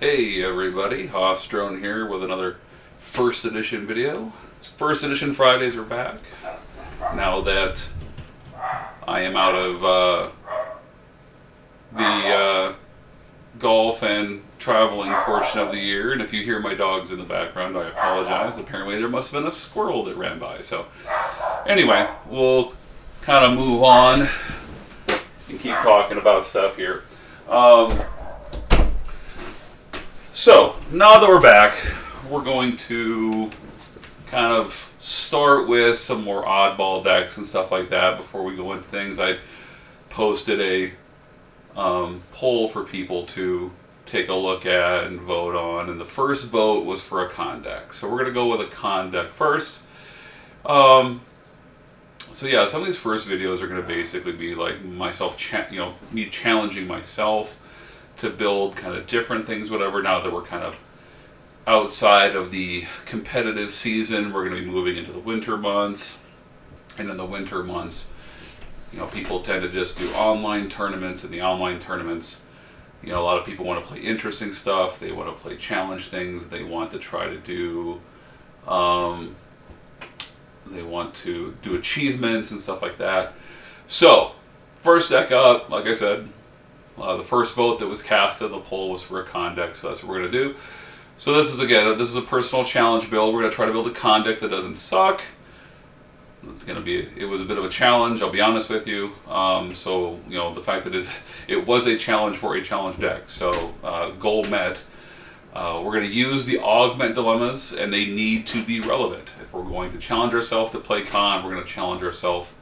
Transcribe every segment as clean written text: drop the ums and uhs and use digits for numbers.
Hey everybody, Hostron here with another first edition video. First edition Fridays are back. Now that I am out of the golf and traveling portion of the year, and if you hear my dogs in the background, I apologize. Apparently there must have been a squirrel that ran by. So anyway, we'll kind of move on and keep talking about stuff here. So, now that we're back, we're going to kind of start with some more oddball decks and stuff like that before we go into things. I posted a poll for people to take a look at and vote on, and the first vote was for a con deck. So we're going to go with a con deck first. So yeah, some of these first videos are going to basically be like myself, me challenging myself to build kind of different things, whatever. Now that we're kind of outside of the competitive season, we're going to be moving into the winter months. And in the winter months, people tend to just do online tournaments. In the online tournaments, a lot of people want to play interesting stuff. They want to play challenge things. They want to try to do, they want to do achievements and stuff like that. So, first deck up, like I said, the first vote that was cast in the poll was for a con deck, so that's what we're going to do. So this is a personal challenge build. We're going to try to build a con deck that doesn't suck. It was a bit of a challenge, I'll be honest with you. So, the fact that it was a challenge for a challenge deck. So, goal met. We're going to use the augment dilemmas, and they need to be relevant. If we're going to challenge ourselves to play con, we're going to challenge ourselves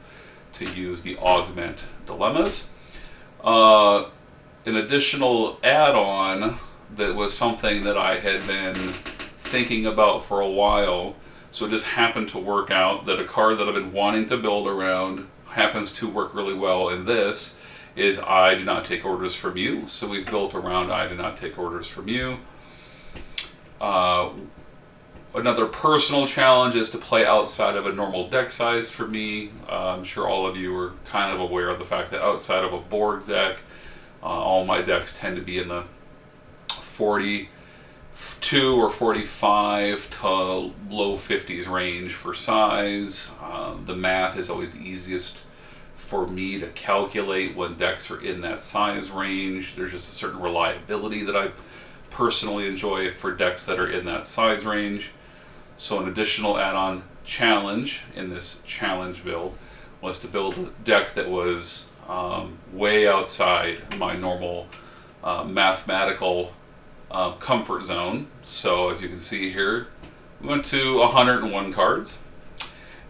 to use the augment dilemmas. An additional add-on that was something that I had been thinking about for a while, so it just happened to work out that a card that I've been wanting to build around happens to work really well in this, is I do not take orders from you. So we've built around I do not take orders from you. Another personal challenge is to play outside of a normal deck size for me. I'm sure all of you are kind of aware of the fact that outside of a board deck, all my decks tend to be in the 42 or 45 to low 50s range for size. The math is always easiest for me to calculate when decks are in that size range. There's just a certain reliability that I personally enjoy for decks that are in that size range. So an additional add-on challenge in this challenge build was to build a deck that was way outside my normal mathematical comfort zone. So as you can see here, we went to 101 cards.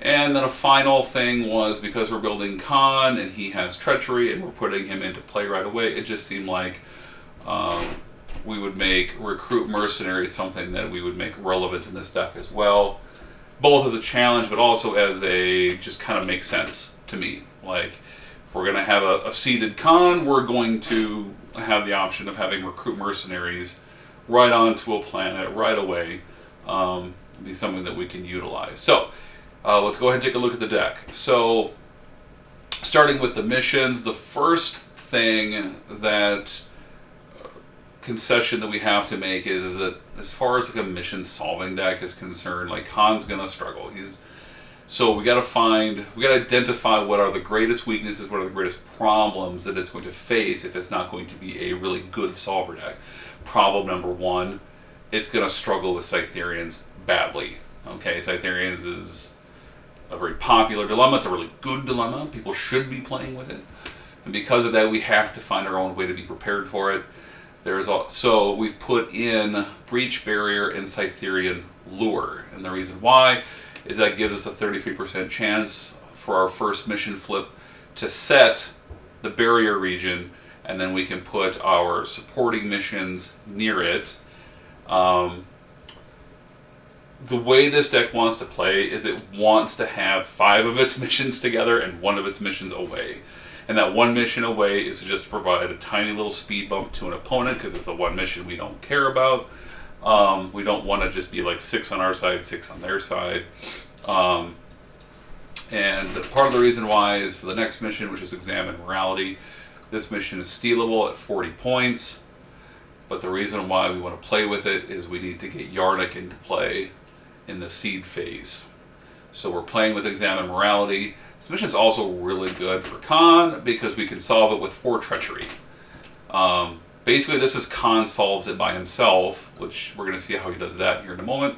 And then a final thing was, because we're building con and he has treachery and we're putting him into play right away, it just seemed like we would make recruit mercenaries something that we would make relevant in this deck as well. Both as a challenge, but also as just kind of makes sense to me. Like, if we're going to have a seeded con, we're going to have the option of having recruit mercenaries right onto a planet right away. Be something that we can utilize. So, let's go ahead and take a look at the deck. So, starting with the missions, the first thing that concession that we have to make is that as far as like a mission solving deck is concerned, like Khan's gonna struggle. So we gotta identify what are the greatest weaknesses, what are the greatest problems that it's going to face if it's not going to be a really good solver deck. Problem number one, it's gonna struggle with Cytherians badly. Okay, Cytherians is a very popular dilemma. It's a really good dilemma. People should be playing with it. And because of that, we have to find our own way to be prepared for it. So we've put in Breach Barrier and Cytherian Lure. And the reason why is that gives us a 33% chance for our first mission flip to set the barrier region, and then we can put our supporting missions near it. The way this deck wants to play is it wants to have 5 of its missions together and 1 of its missions away. And that 1 mission away is just to provide a tiny little speed bump to an opponent, because it's the 1 mission we don't care about. We don't want to just be like 6 on our side, 6 on their side. And part of the reason why is for the next mission, which is Examine Morality. This mission is stealable at 40 points. But the reason why we want to play with it is we need to get Yarnik into play in the seed phase. So we're playing with Examine Morality. This mission is also really good for Khan because we can solve it with 4 Treachery. Basically, this is Khan solves it by himself, which we're going to see how he does that here in a moment.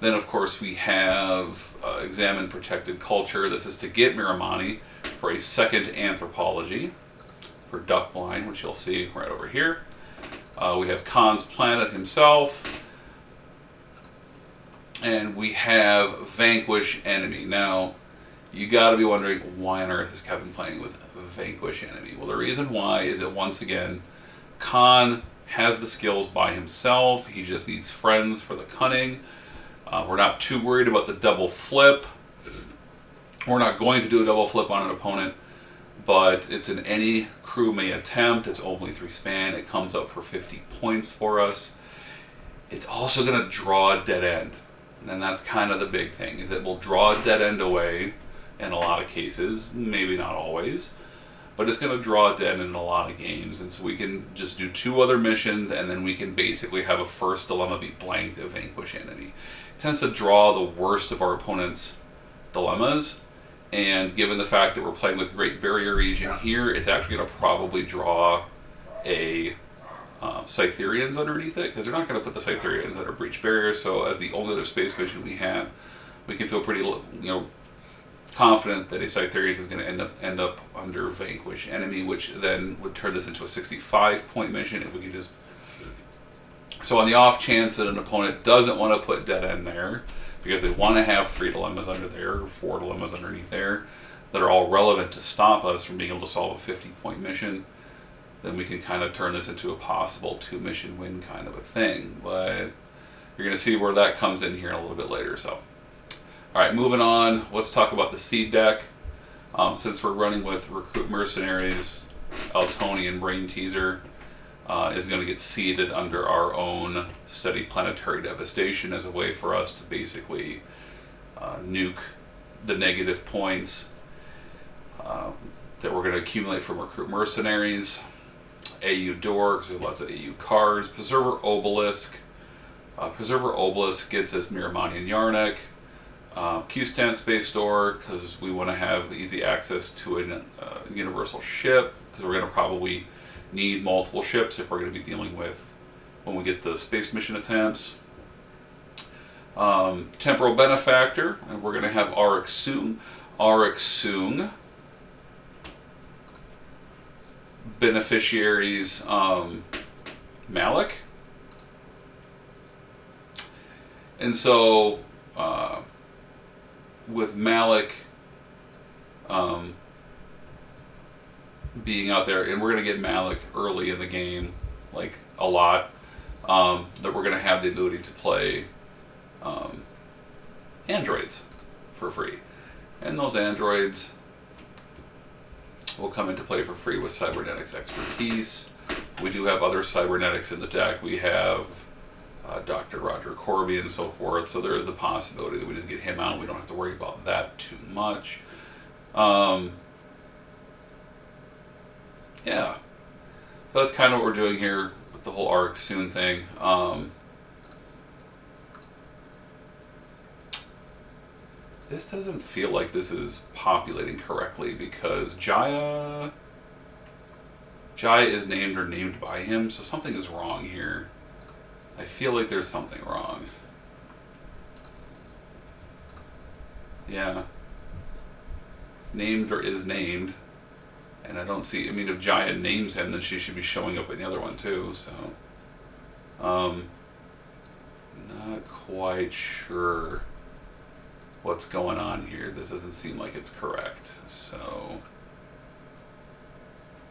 Then, of course, we have Examine Protected Culture. This is to get Miramani for a 2nd Anthropology for Duck Blind, which you'll see right over here. We have Khan's Planet himself. And we have Vanquish Enemy. Now, you got to be wondering, why on earth is Kevin playing with Vanquish Enemy? Well, the reason why is that, once again, Khan has the skills by himself. He just needs friends for the cunning. We're not too worried about the double flip. We're not going to do a double flip on an opponent, but it's an any crew may attempt. It's only 3 span. It comes up for 50 points for us. It's also going to draw a dead end. And that's kind of the big thing, is that we'll draw a dead end away in a lot of cases, maybe not always, but it's going to draw a dead end in a lot of games. And so we can just do 2 other missions, and then we can basically have a first dilemma be blanked to Vanquish Enemy. It tends to draw the worst of our opponent's dilemmas, and given the fact that we're playing with Great Barrier Region here, it's actually going to probably draw a Cytherians underneath it, because they're not going to put the Cytherians that are Breach Barriers. So as the only other space mission we have, we can feel pretty, confident that a Cytherians is going to end up under Vanquish Enemy, which then would turn this into a 65-point mission if we could just. So on the off chance that an opponent doesn't want to put dead end there, because they want to have 3 dilemmas under there, or 4 dilemmas underneath there, that are all relevant to stop us from being able to solve a 50-point mission, then we can kind of turn this into a possible 2-mission win kind of a thing. But you're going to see where that comes in here a little bit later. So, all right, moving on. Let's talk about the seed deck. Since we're running with Recruit Mercenaries, Eltonian Brain Teaser is going to get seeded under our own Steady Planetary Devastation as a way for us to basically nuke the negative points that we're going to accumulate from Recruit Mercenaries. AU Door, because we have lots of AU cards. Preserver Obelisk. Preserver Obelisk gets us Miramani and Yarnik. Q-Stand Space Door, because we want to have easy access to a universal ship, because we're going to probably need multiple ships if we're going to be dealing with when we get the space mission attempts. Temporal Benefactor, and we're going to have Auric Soong. Auric Soong beneficiaries Malik. And so with Malik being out there, and we're going to get Malik early in the game, like a lot, that we're going to have the ability to play androids for free. And those androids will come into play for free with Cybernetics Expertise. We do have other Cybernetics in the deck. We have Dr. Roger Corby and so forth, so there is the possibility that we just get him out. We don't have to worry about that too much. Yeah. So that's kind of what we're doing here with the whole Auric Soong thing. This doesn't feel like this is populating correctly, because Jaya is named or named by him, so something is wrong here. I feel like there's something wrong. Yeah. It's named or is named. And I don't see, I mean, if Jaya names him, then she should be showing up in the other one too, so. Not quite sure what's going on here. This doesn't seem like it's correct, so.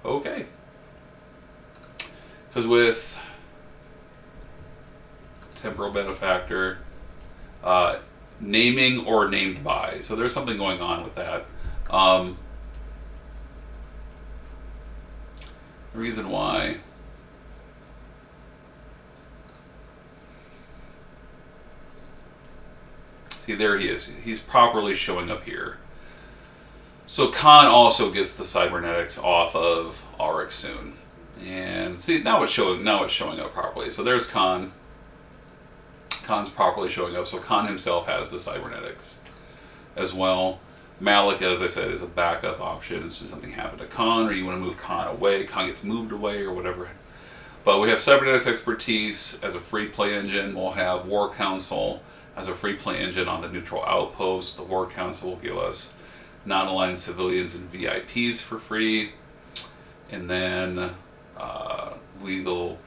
Okay. Because with Temporal Benefactor, naming or named by, so there's something going on with that. The reason why, see, there he is. He's properly showing up here. So Khan also gets the Cybernetics off of Auric Soong. And see, now it's showing up properly. So there's Khan. Khan's properly showing up. So Khan himself has the cybernetics as well. Malik, as I said, is a backup option. Should something happen to Khan, or you want to move Khan away, Khan gets moved away, or whatever. But we have Cybernetics Expertise as a free play engine. We'll have War Council as a free play engine on the neutral outpost. The War Council will give us non-aligned civilians and VIPs for free. And then we will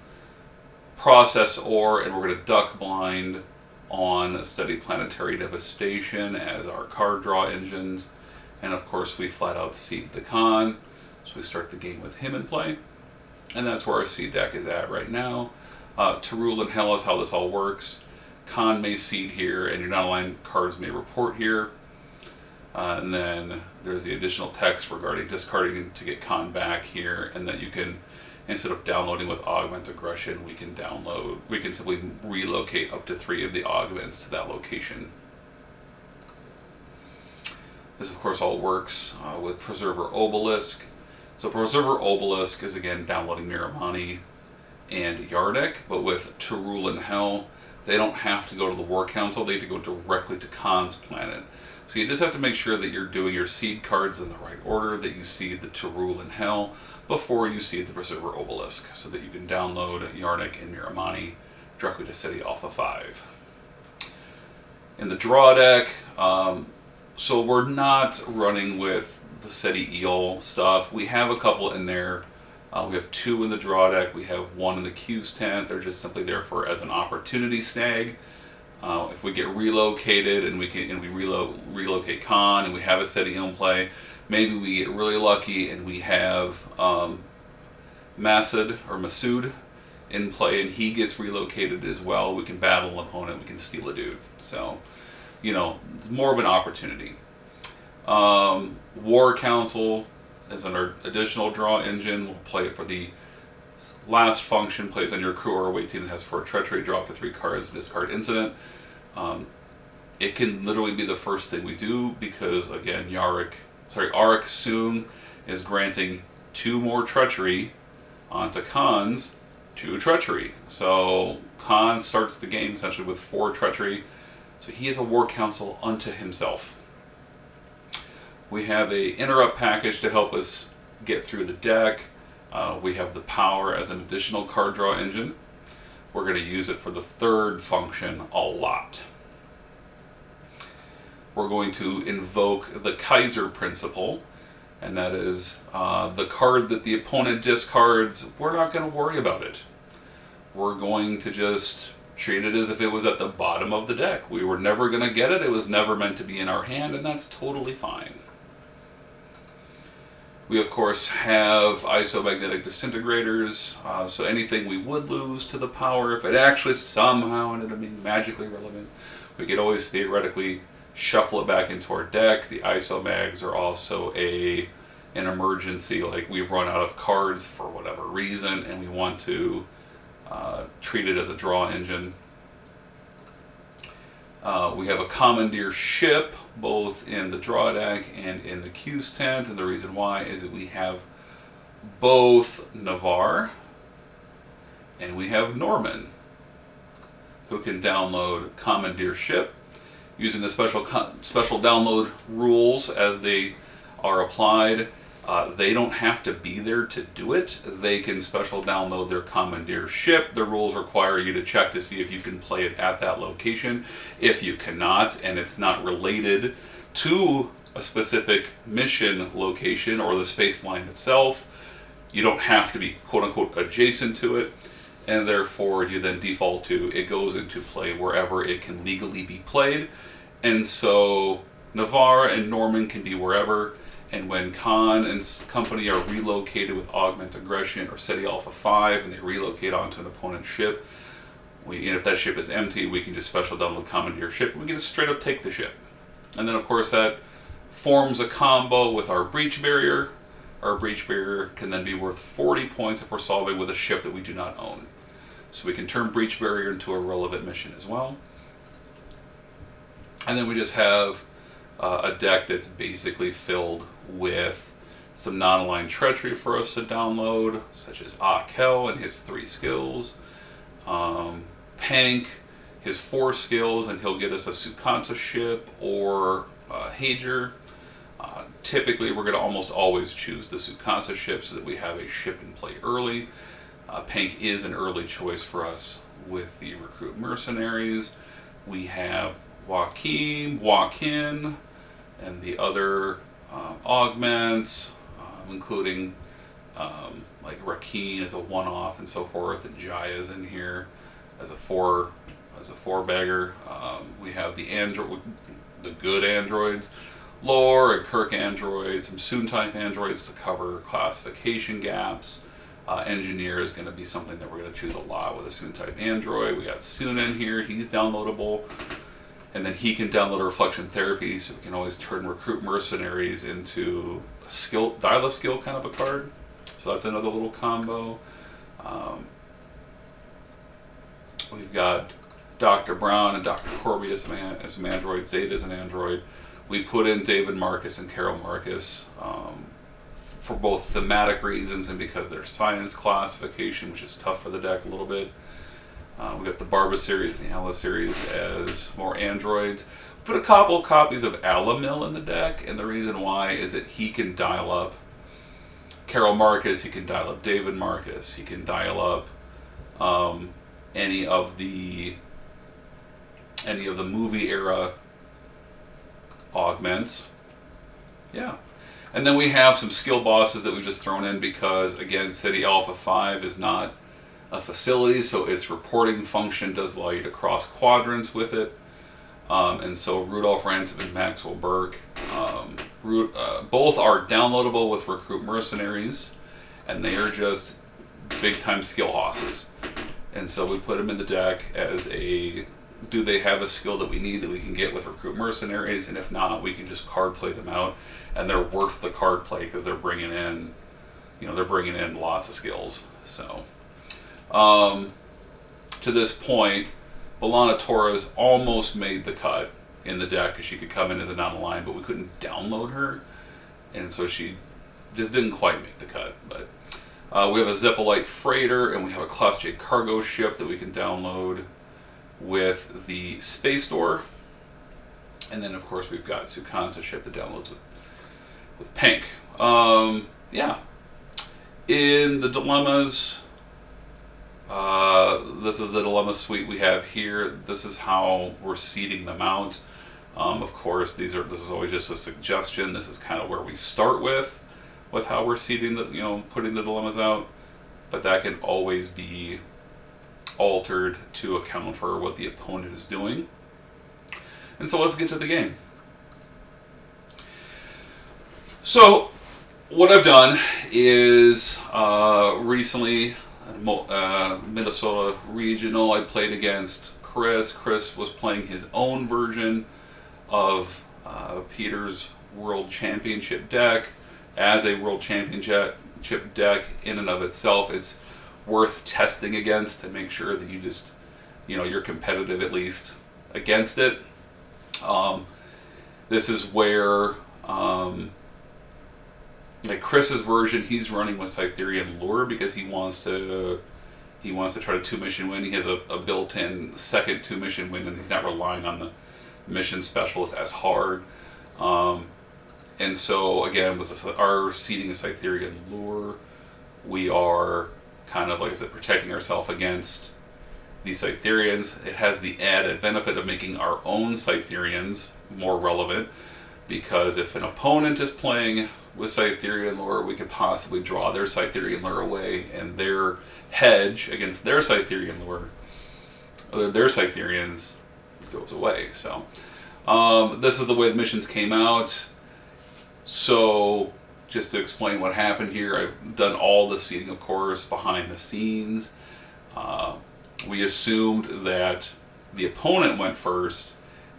process ore, and we're going to duck blind on Steady Planetary Devastation as our card draw engines. And of course we flat out seed the Khan. So we start the game with him in play. And that's where our seed deck is at right now. To rule in hell is how this all works. Khan may seed here, and your non-aligned cards may report here. And then there's the additional text regarding discarding to get Khan back here, and that you can, instead of downloading with Augment Aggression, we can simply relocate up to 3 of the augments to that location. This, of course, all works with Preserver Obelisk. So Preserver Obelisk is, again, downloading Miramani and Yardak, but with To Rule in Hell, they don't have to go to the War Council, they have to go directly to Khan's planet. So you just have to make sure that you're doing your seed cards in the right order, that you seed the To Rule in Hell before you seed the Preserver Obelisk, so that you can download Yardak and Miramani directly to City Alpha 5. In the draw deck, so we're not running with the SETI Eel stuff. We have a couple in there. We have 2 in the draw deck. We have 1 in the Q's tent. They're just simply there for as an opportunity snag. If we get relocated and we relocate Khan and we have a SETI Eel in play, maybe we get really lucky and we have Masood in play and he gets relocated as well. We can battle an opponent. We can steal a dude. So, you know, more of an opportunity. War Council is an additional draw engine. We'll play it for the last function. Plays on your crew or away team that has 4 treachery. Draw up to 3 cards. Discard incident. It can literally be the first thing we do because, again, Arik soon is granting 2 more treachery onto Khan's 2 treachery. So Khan starts the game essentially with 4 treachery. So he is a War Council unto himself. We have a interrupt package to help us get through the deck. We have the power as an additional card draw engine. We're going to use it for the 3rd function a lot. We're going to invoke the Kaiser principle, and that is the card that the opponent discards, we're not going to worry about it. We're going to just treat it as if it was at the bottom of the deck. We were never going to get it. It was never meant to be in our hand, and that's totally fine. We, of course, have isomagnetic disintegrators, so anything we would lose to the power, if it actually somehow ended up being magically relevant, we could always theoretically shuffle it back into our deck. The isomags are also an emergency, like we've run out of cards for whatever reason, and we want to treat it as a draw engine. We have a commandeer ship, both in the draw deck and in the Q's tent, and the reason why is that we have both Navarre and we have Norman, who can download commandeer ship using the special download rules as they are applied. They don't have to be there to do it. They can special download their commandeer ship. The rules require you to check to see if you can play it at that location. If you cannot, and it's not related to a specific mission location or the space line itself, you don't have to be quote-unquote adjacent to it, and therefore you then default to it goes into play wherever it can legally be played. And so Navarre and Norman can be wherever. And when Khan and company are relocated with Augment Aggression or SETI Alpha 5 and they relocate onto an opponent's ship, and if that ship is empty, we can just special download Commandeer ship and we can just straight up take the ship. And then, of course, that forms a combo with our Breach Barrier. Our Breach Barrier can then be worth 40 points if we're solving with a ship that we do not own. So we can turn Breach Barrier into a relevant mission as well. And then we just have a deck that's basically filled with some non-aligned treachery for us to download, such as Akel and his 3 skills. Pank, his 4 skills, and he'll get us a Sukhansa ship or a Hager. Typically, we're going to almost always choose the Sukhansa ship so that we have a ship in play early. Pank is an early choice for us with the recruit mercenaries. We have Joaquin, and the other augments, including like Rakeen as a one-off and so forth, and Jaya's in here as a four bagger. We have the good androids, Lore and Kirk androids, some Soon type androids to cover classification gaps. Engineer is going to be something that we're going to choose a lot with a Soon type android. We got Soon in here, he's downloadable. And then he can download a reflection therapy, so we can always turn recruit mercenaries into a skill, dial a skill kind of a card. So that's another little combo. We've got Dr. Brown and Dr. Corby as an android. Zeta as an android. We put in David Marcus and Carol Marcus for both thematic reasons and because they're science classification, which is tough for the deck a little bit. We got the Barba series and the Ala series as more androids. We put a couple copies of Alamil in the deck, and the reason why is that he can dial up Carol Marcus, he can dial up David Marcus, he can dial up any of the movie era augments. Yeah. And then we have some skill bosses that we've just thrown in because, again, City Alpha 5 is not a facility, so its reporting function does allow you to cross quadrants with it. And so Rudolph Ransom and Maxwell Burke, both are downloadable with recruit mercenaries, and they are just big-time skill hosses. And so we put them in the deck as a, do they have a skill that we need that we can get with recruit mercenaries? And if not, we can just card play them out, and they're worth the card play because they're bringing in, they're bringing in lots of skills. So, to this point, B'Elanna Torres almost made the cut in the deck because she could come in as a non-aligned, but we couldn't download her, and so she just didn't quite make the cut. But we have a Zeppolite freighter, and we have a Class J cargo ship that we can download with the Space Door, and then of course we've got Sukhansa ship to download with Pink. Yeah. In the dilemmas, this is the dilemma suite we have here. This is how we're seeding them out. Of course, this is always just a suggestion. This is kind of where we start with how we're seeding the, putting the dilemmas out, but that can always be altered to account for what the opponent is doing. And so let's get to the game. So what I've done is recently at Minnesota Regional, I played against Chris. Chris was playing his own version of Peter's World Championship deck. As a World Championship deck in and of itself, it's worth testing against to make sure that you just, you're competitive at least against it. This is where, like Chris's version, he's running with Cytherian Lure because he wants to try to 2-mission win. He has a built-in second 2-mission win, and he's not relying on the mission specialist as hard. And so again, with our seeding of Cytherian Lure, we are kind of, like I said, protecting ourselves against these Cytherians. It has the added benefit of making our own Cytherians more relevant, because if an opponent is playing with Cytherian Lure, we could possibly draw their Cytherian Lure away, and their hedge against their Cytherian Lure, their Cytherians, goes away. So this is the way the missions came out. So just to explain what happened here, I've done all the seeding, of course, behind the scenes. We assumed that the opponent went first,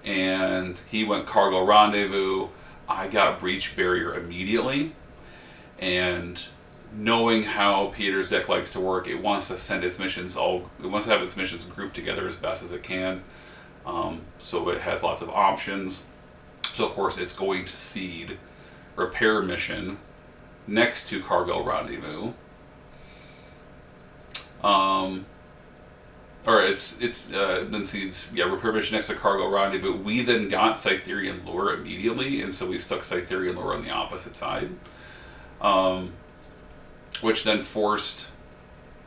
and he went Cargo Rendezvous. I got Breach Barrier immediately, and knowing how Peter's deck likes to work, it wants to send its missions it wants to have its missions grouped together as best as it can. So it has lots of options. So of course it's going to seed Repair Mission next to Cargo Rendezvous. Or then sees, yeah, repair mission next to Cargo Rendezvous. We then got Cytherian Lure immediately, and so we stuck Cytherian Lure on the opposite side. Which then forced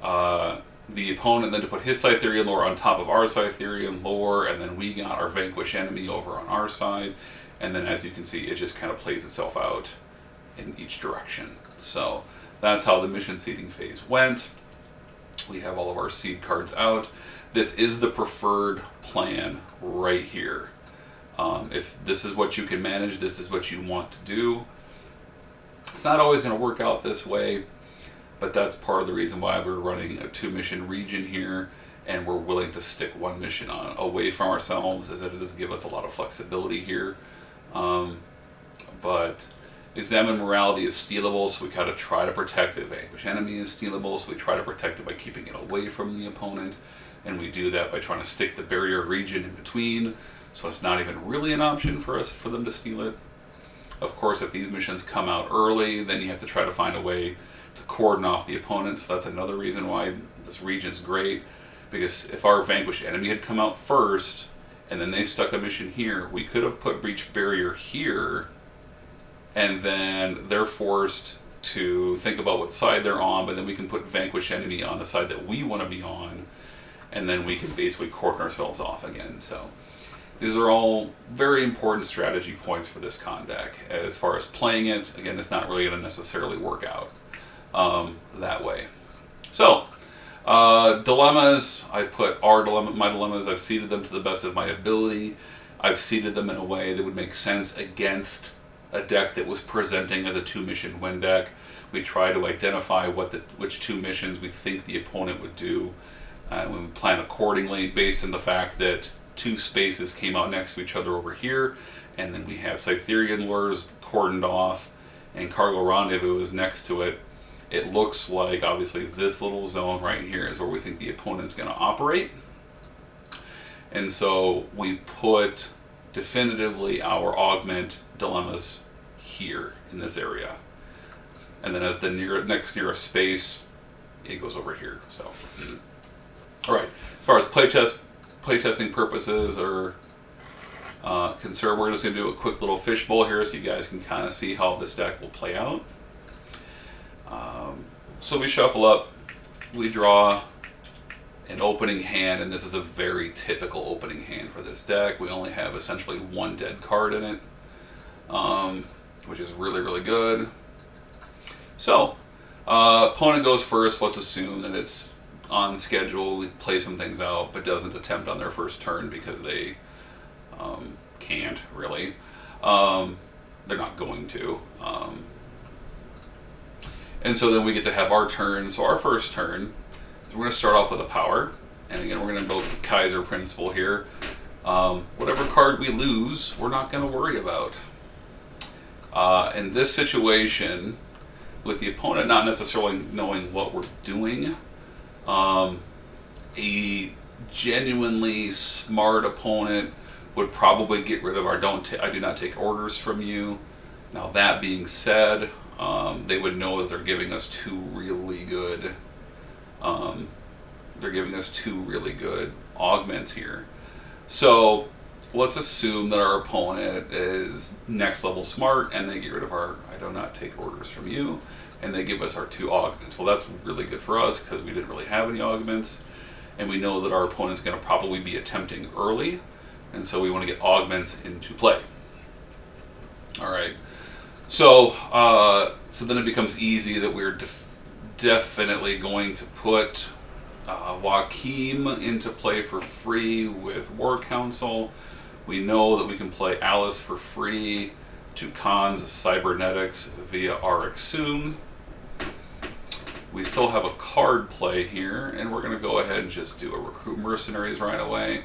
the opponent then to put his Cytherian Lore on top of our Cytherian Lore, and then we got our Vanquish Enemy over on our side. And then, as you can see, it just kind of plays itself out in each direction. So that's how the mission seeding phase went. We have all of our seed cards out. This is the preferred plan right here. If this is what you can manage, this is what you want to do. It's not always going to work out this way, but that's part of the reason why we're running a 2-mission region here, and we're willing to stick 1 mission on away from ourselves, is that it does give us a lot of flexibility here. But Examine Morality is stealable, so we kind of try to protect it. Vanquish Enemy is stealable, so we try to protect it by keeping it away from the opponent, and we do that by trying to stick the barrier region in between, so it's not even really an option for them to steal it. Of course, if these missions come out early, then you have to try to find a way to cordon off the opponent, so that's another reason why this region's great, because if our Vanquish Enemy had come out first, and then they stuck a mission here, we could have put Breach Barrier here, and then they're forced to think about what side they're on, but then we can put Vanquish Enemy on the side that we want to be on, and then we can basically cordon ourselves off again. So these are all very important strategy points for this con deck. As far as playing it, again, it's not really going to necessarily work out that way. So, dilemmas, I've put my dilemmas, I've seeded them to the best of my ability. I've seeded them in a way that would make sense against a deck that was presenting as a 2-mission win deck. We try to identify which 2 missions we think the opponent would do, and we plan accordingly based on the fact that 2 spaces came out next to each other over here, and then we have Cytherian Lures cordoned off, and Cargo Rendezvous is next to it. It looks like, obviously, this little zone right here is where we think the opponent's going to operate. And so we put definitively our augment dilemmas here in this area. And then as the next nearest space, it goes over here. So, all right. As far as playtesting purposes are concerned, we're just going to do a quick little fishbowl here so you guys can kind of see how this deck will play out. So we shuffle up, we draw an opening hand, and this is a very typical opening hand for this deck. We only have essentially 1 dead card in it, which is really, really good. So, opponent goes first. Let's assume that it's on schedule. We play some things out, but doesn't attempt on their first turn because they can't, really. They're not going to. And so then we get to have our turn. So our first turn, we're going to start off with a power. And again, we're going to invoke the Kaiser principle here. Whatever card we lose, we're not going to worry about. In this situation, with the opponent not necessarily knowing what we're doing, a genuinely smart opponent would probably get rid of our I do not take orders from you. Now that being said, they would know that they're giving us 2 really good augments here. So let's assume that our opponent is next level smart and they get rid of our I do not take orders from you, and they give us our 2 augments. Well, that's really good for us because we didn't really have any augments, and we know that our opponent's going to probably be attempting early, and so we want to get augments into play. All right. So, so then it becomes easy that we're definitely going to put Joachim into play for free with War Council. We know that we can play Alice for free to Khan's Cybernetics via Arixun. We still have a card play here, and we're going to go ahead and just do a Recruit Mercenaries right away.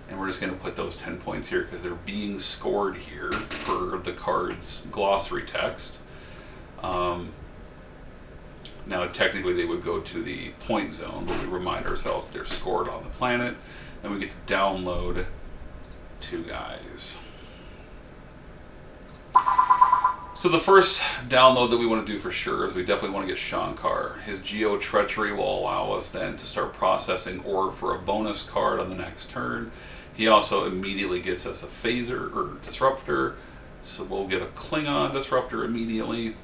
And we're just going to put those 10 points here because they're being scored here per the card's glossary text. Now, technically, they would go to the point zone, but we remind ourselves they're scored on the planet. And we get to download 2 guys. So the first download that we want to do for sure is we definitely want to get Shankar. His Geo Treachery will allow us then to start processing ore for a bonus card on the next turn. He also immediately gets us a Phaser or Disruptor, so we'll get a Klingon Disruptor immediately.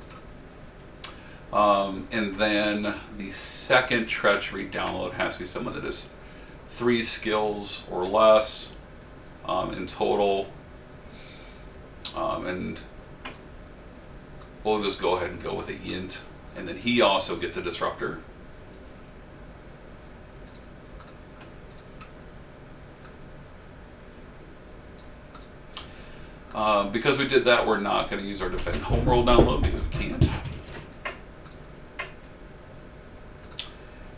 And then the second Treachery download has to be someone that is 3 skills or less in total. And we'll just go ahead and go with a Yint. And then he also gets a Disruptor. Because we did that, we're not going to use our Defend Homeworld download because we can't.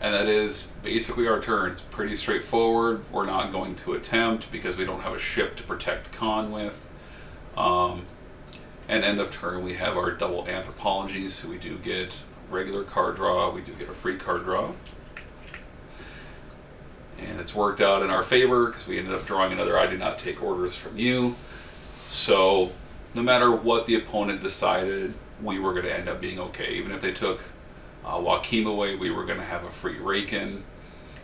And that is basically our turn. It's pretty straightforward. We're not going to attempt because we don't have a ship to protect Khan with. And end of turn, we have our double Anthropologies, so we do get regular card draw, we do get a free card draw. And it's worked out in our favor because we ended up drawing another I do not take orders from you. So no matter what the opponent decided, we were going to end up being okay. Even if they took Joachim away, we were going to have a free Raken.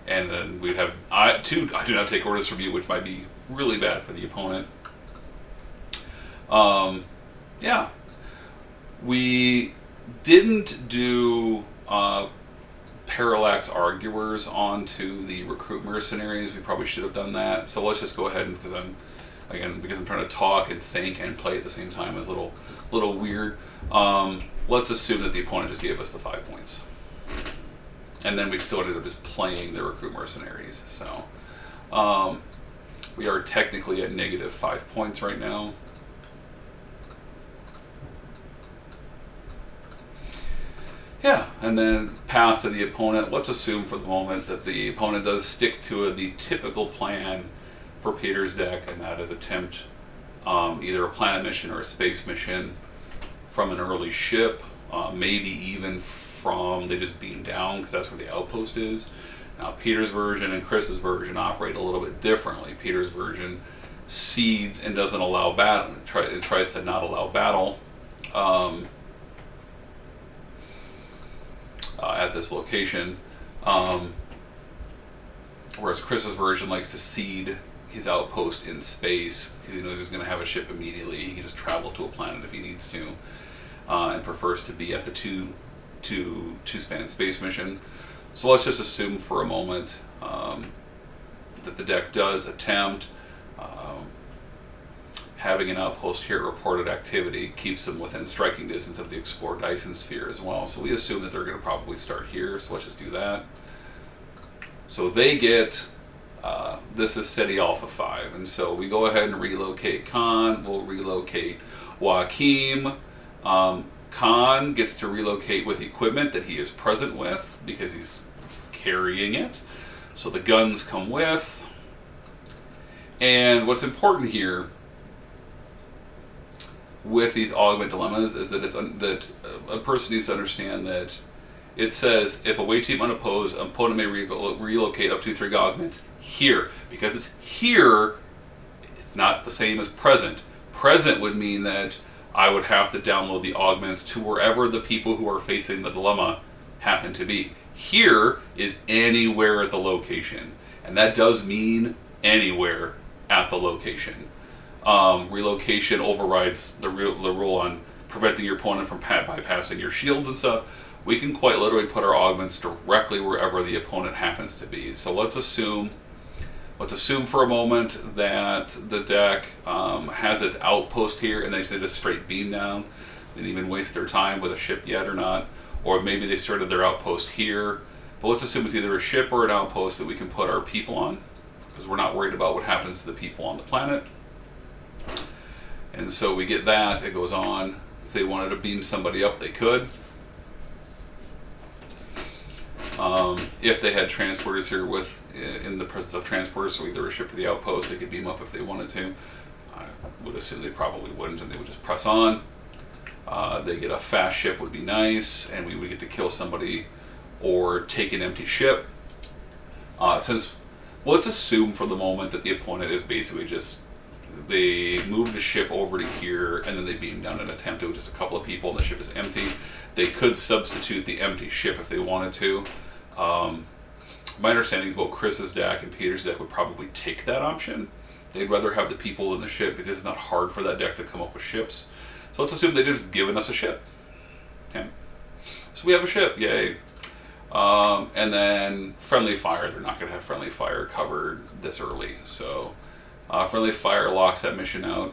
And then we'd have 2 I do not take orders from you, which might be really bad for the opponent. Yeah, we didn't do Parallax Arguers onto the Recruit Mercenaries. We probably should have done that. So let's just go ahead and because I'm trying to talk and think and play at the same time is a little weird. Let's assume that the opponent just gave us the 5 points, and then we still ended up just playing the Recruit Mercenaries. So we are technically at negative 5 points right now. Yeah, and then pass to the opponent. Let's assume for the moment that the opponent does stick to the typical plan for Peter's deck, and that is attempt either a planet mission or a space mission from an early ship, maybe even from, they just beam down because that's where the outpost is. Now Peter's version and Chris's version operate a little bit differently. Peter's version seeds and doesn't allow battle, it tries to not allow battle. At this location, whereas Chris's version likes to seed his outpost in space because he knows he's going to have a ship immediately. He can just travel to a planet if he needs to, and prefers to be at the two-span space mission. So let's just assume for a moment that the deck does attempt. Having an outpost here at reported activity keeps them within striking distance of the Explore Dyson Sphere as well. So we assume that they're going to probably start here, so let's just do that. So they get, this is SETI Alpha 5, and so we go ahead and relocate Khan, we'll relocate Joachim. Khan gets to relocate with equipment that he is present with because he's carrying it. So the guns come with. And what's important here with these augment dilemmas is that that a person needs to understand that it says if away team unopposed, opponent may relocate up to 3 augments here. Because it's here, it's not the same as present. Present would mean that I would have to download the augments to wherever the people who are facing the dilemma happen to be. Here is anywhere at the location, and that does mean anywhere at the location. Relocation overrides the rule on preventing your opponent from bypassing your shields and stuff. We can quite literally put our augments directly wherever the opponent happens to be. So let's assume for a moment that the deck has its outpost here and they just straight beam down. They didn't even waste their time with a ship yet or not. Or maybe they started their outpost here. But let's assume it's either a ship or an outpost that we can put our people on, because we're not worried about what happens to the people on the planet. And so we get that, it goes on. If they wanted to beam somebody up, they could. If they had transporters here in the presence of transporters, so either a ship or the outpost, they could beam up if they wanted to. I would assume they probably wouldn't, and they would just press on. They get a fast ship would be nice, and we would get to kill somebody or take an empty ship. Let's assume for the moment that the opponent is basically just they move the ship over to here, and then they beam down and attempt it with just a couple of people, and the ship is empty. They could substitute the empty ship if they wanted to. My understanding is both Chris's deck and Peter's deck would probably take that option. They'd rather have the people in the ship because it's not hard for that deck to come up with ships. So let's assume they've just given us a ship. Okay, so we have a ship, yay. And then friendly fire, they're not going to have friendly fire covered this early. So friendly fire locks that mission out,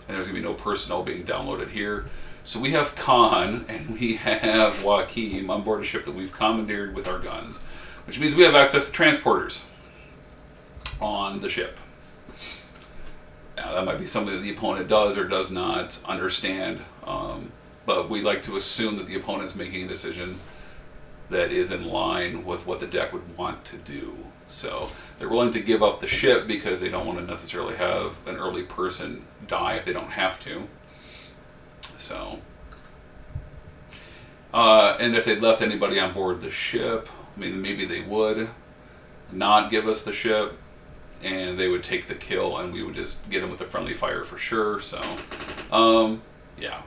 and there's going to be no personnel being downloaded here. So we have Khan and we have Joachim on board a ship that we've commandeered with our guns, which means we have access to transporters on the ship. Now that might be something that the opponent does or does not understand, but we like to assume that the opponent's making a decision that is in line with what the deck would want to do. So they're willing to give up the ship because they don't want to necessarily have an early person die if they don't have to. So, and if they'd left anybody on board the ship, I mean, maybe they would not give us the ship, and they would take the kill, and we would just get them with a friendly fire for sure. So, yeah.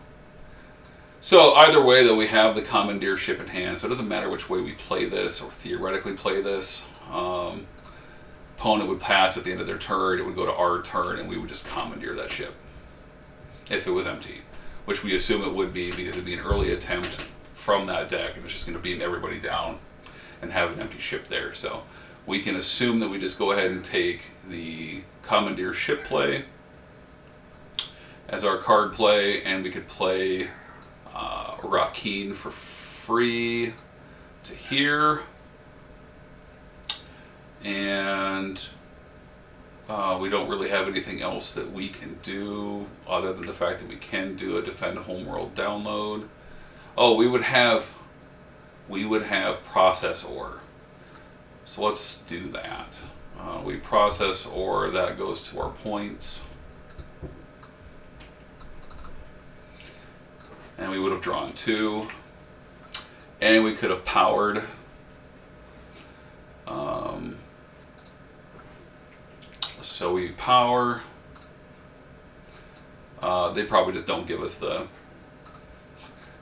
So either way, though, we have the commandeer ship in hand, so it doesn't matter which way we play this or theoretically play this. Opponent would pass at the end of their turn, it would go to our turn, and we would just commandeer that ship if it was empty, which we assume it would be because it'd be an early attempt from that deck, and it's just going to beam everybody down and have an empty ship there. So we can assume that we just go ahead and take the commandeer ship play as our card play, and we could play Rakeen for free to here, and we don't really have anything else that we can do other than the fact that we can do a defend homeworld download. Oh, we would have process ore. So let's do that. We process ore, that goes to our points. And we would have drawn 2. And we could have powered. So we power. They probably just don't give us the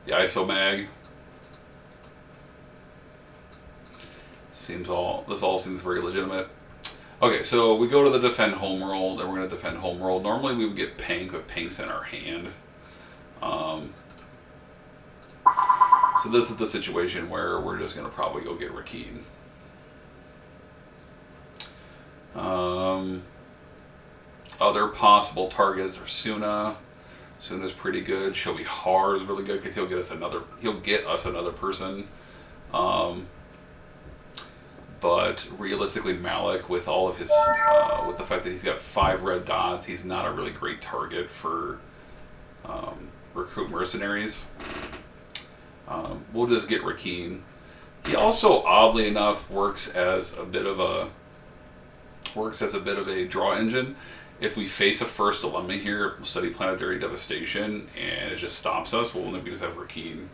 ISO mag. This all seems very legitimate. Okay, so we go to the defend homeworld, and we're going to defend homeworld. Normally we would get Pink, but Pink's in our hand. So this is the situation where we're just going to probably go get Rakeen. Other possible targets are Suna. Suna's pretty good. Shobi is really good because he'll get us another person. But realistically, Malik, with all of his, with the fact that he's got 5 red dots, he's not a really great target for recruit mercenaries. We'll just get Rakeen. He also, oddly enough, works as a bit of a draw engine. If we face a first dilemma here, study planetary devastation, and it just stops us, well, then we just have Rakeen.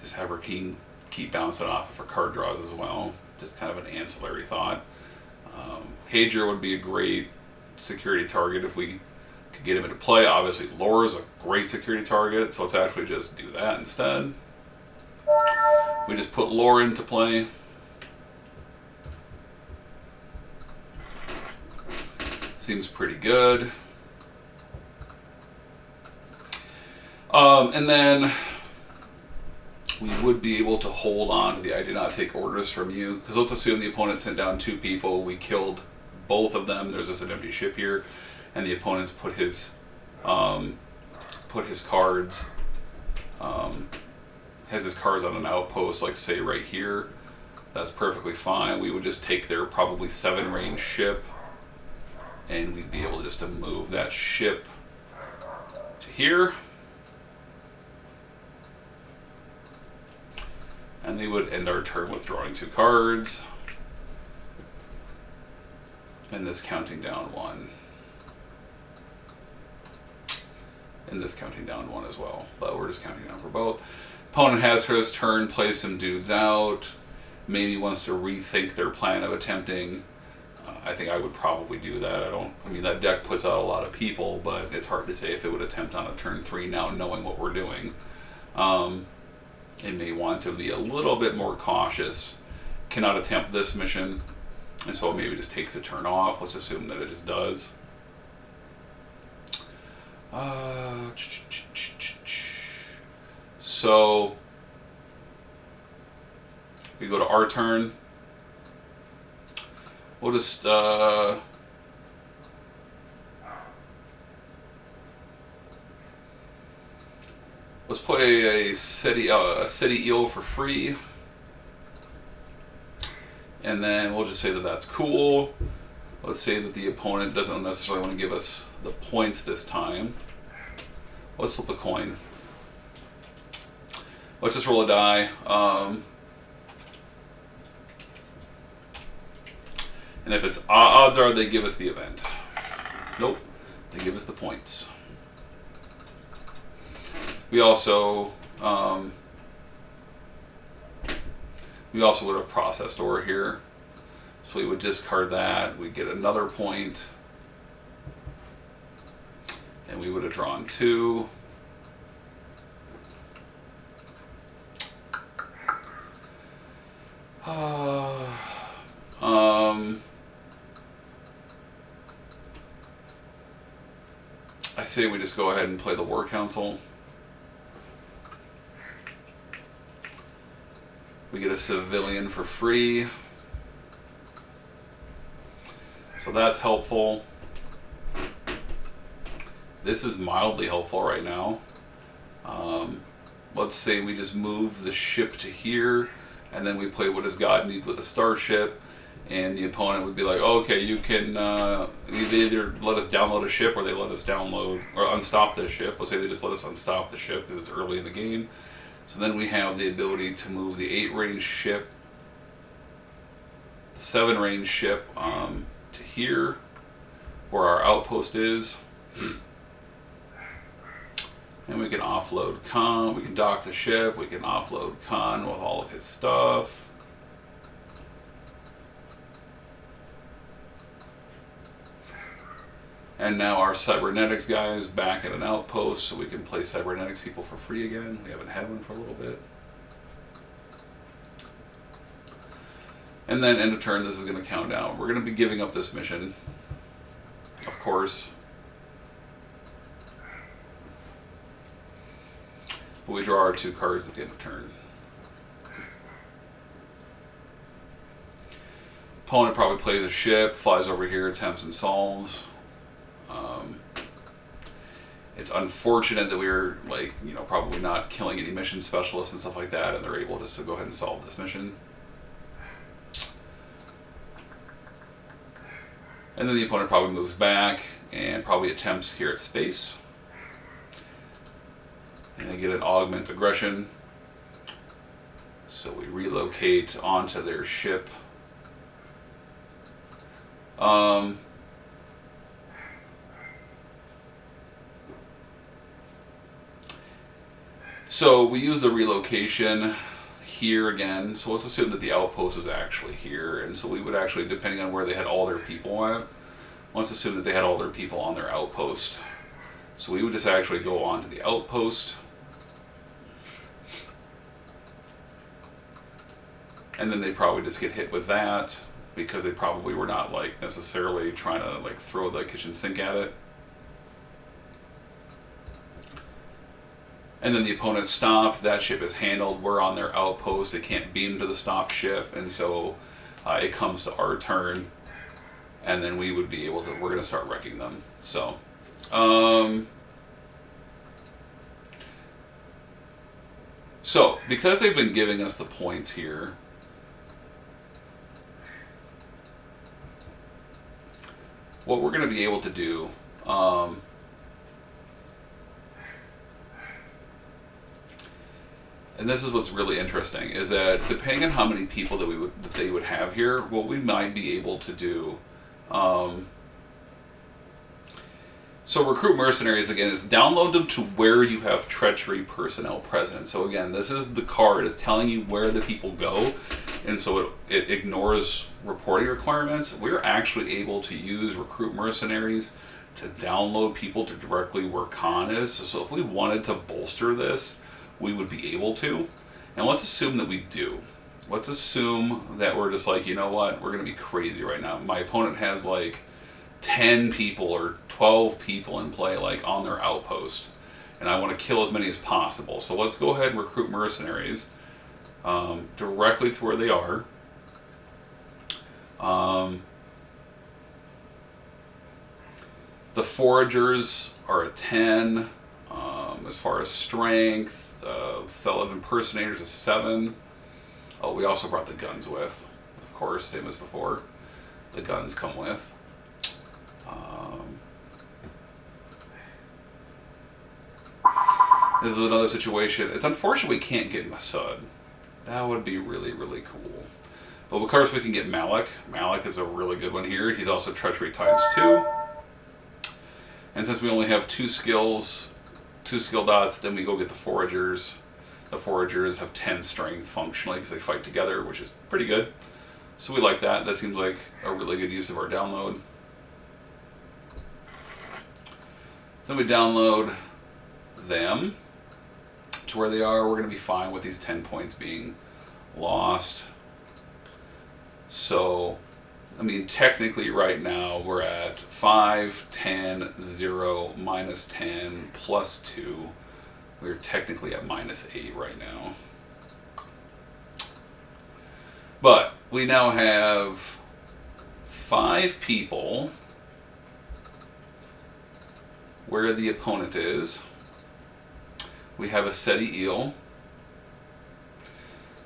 Just have Rakeen keep bouncing off of our card draws as well. Just kind of an ancillary thought. Hager would be a great security target if we could get him into play. Obviously, Laura's a great security target, so let's actually just do that instead. We just put Laura into play. Seems pretty good. And then we would be able to hold on to the I did not take orders from you, because let's assume the opponent sent down 2 people, we killed both of them, there's just an empty ship here, and the opponent's put his cards has his cards on an outpost, like say right here. That's perfectly fine. We would just take their probably 7 range ship, and we'd be able just to move that ship to here. And they would end our turn with drawing 2 cards. And this counting down 1. And this counting down 1 as well. But we're just counting down for both. Opponent has for his turn, play some dudes out. Maybe wants to rethink their plan of attempting I think I would probably do that. I mean, that deck puts out a lot of people, but it's hard to say if it would attempt on a turn 3 now, knowing what we're doing. It may want to be a little bit more cautious. Cannot attempt this mission, and so it maybe just takes a turn off. Let's assume that it just does. So we go to our turn. We'll just let's play a city eel for free, and then we'll just say that that's cool. Let's say that the opponent doesn't necessarily want to give us the points this time. Let's flip a coin. Let's just roll a die. And if it's odds are they give us the event. Nope, they give us the points. We also would have processed ore here, so we would discard that. We get another point, and we would have drawn 2. I say we just go ahead and play the War Council. We get a civilian for free, so that's helpful. This is mildly helpful right now. Let's say we just move the ship to here, and then we play What Does God Need with a starship, and the opponent would be like, oh, okay, you can they either let us download a ship, or they let us download or unstop the ship. Let's say they just let us unstop the ship because it's early in the game. So then we have the ability to move the 8-range ship, the 7-range ship to here, where our outpost is. And we can offload Khan, we can dock the ship, we can offload Khan with all of his stuff. And now our cybernetics guy is back at an outpost, so we can play cybernetics people for free again. We haven't had one for a little bit. And then end of turn, this is going to count down. We're going to be giving up this mission, of course. But we draw our 2 cards at the end of turn. Opponent probably plays a ship, flies over here, attempts and solves. It's unfortunate that we were, like, you know, probably not killing any mission specialists and stuff like that, and they're able just to go ahead and solve this mission. And then the opponent probably moves back and probably attempts here at space. And they get an augment aggression. So we relocate onto their ship. So we use the relocation here again. So let's assume that the outpost is actually here. And so we would actually, depending on where they had all their people at, let's assume that they had all their people on their outpost. So we would just actually go onto the outpost. And then they probably just get hit with that because they probably were not, like, necessarily trying to, like, throw the kitchen sink at it. And then the opponent stopped, that ship is handled, we're on their outpost, it can't beam to the stop ship, and so it comes to our turn, and then we would be able to, we're going to start wrecking them. So, because they've been giving us the points here, what we're going to be able to do, and this is what's really interesting, is that depending on how many people that they would have here, what we might be able to do. So recruit mercenaries, again, is download them to where you have treachery personnel present. So again, this is the card. It's telling you where the people go. and so it ignores reporting requirements. We're actually able to use recruit mercenaries to download people to directly where Khaan is. So if we wanted to bolster this, we would be able to. And let's assume that we do. Let's assume that we're just like, you know what, we're going to be crazy right now. My opponent has like 10 people or 12 people in play, like on their outpost, and I want to kill as many as possible. So let's go ahead and recruit mercenaries directly to where they are. The foragers are a 10. As far as strength, fellow impersonators is 7. Oh, we also brought the guns with, of course, same as before. The guns come with. This is another situation. It's unfortunate we can't get Masud. That would be really, really cool. But of course we can get Malik. Malik is a really good one here. He's also treachery ×2. And since we only have 2 skill dots, then we go get the foragers. The foragers have 10 strength functionally because they fight together, which is pretty good. So we like that. That seems like a really good use of our download. So we download them to where they are. We're going to be fine with these 10 points being lost. So, I mean, technically right now we're at 5, 10, 0, -10, +2. We're technically at -8 right now. But we now have 5 people where the opponent is. We have a SETI eel.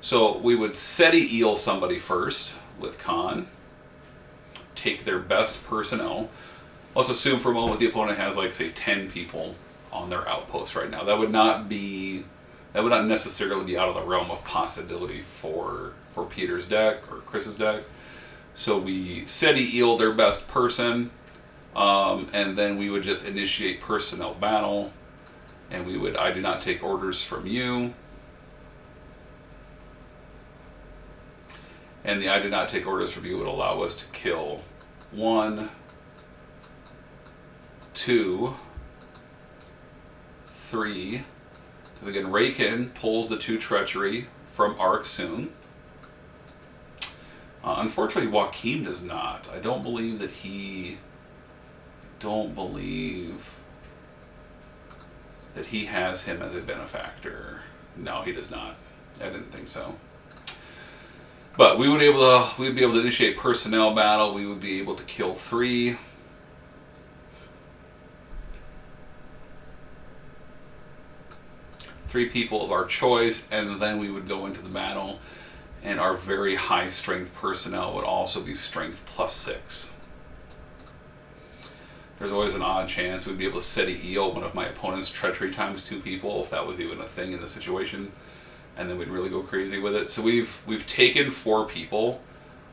So we would SETI eel somebody first with Khaan. Take their best personnel. Let's assume for a moment the opponent has, like, say, 10 people on their outpost right now. That would not necessarily be out of the realm of possibility for Peter's deck or Chris's deck. So we SETI eel their best person, and then we would just initiate personnel battle, and we would, I do not take orders from you. And the I do not take orders from you would allow us to kill 1, 2, 3. Because again, Raken pulls the 2 treachery from Arc soon. Unfortunately, Joachim does not. I don't believe that he has him as a benefactor. No, he does not. I didn't think so. But we'd be able to initiate personnel battle. We would be able to kill 3. Three people of our choice, and then we would go into the battle, and our very high strength personnel would also be strength +6. There's always an odd chance we'd be able to SETI eel one of my opponent's treachery ×2 people, if that was even a thing in the situation, and then we'd really go crazy with it. So we've taken 4 people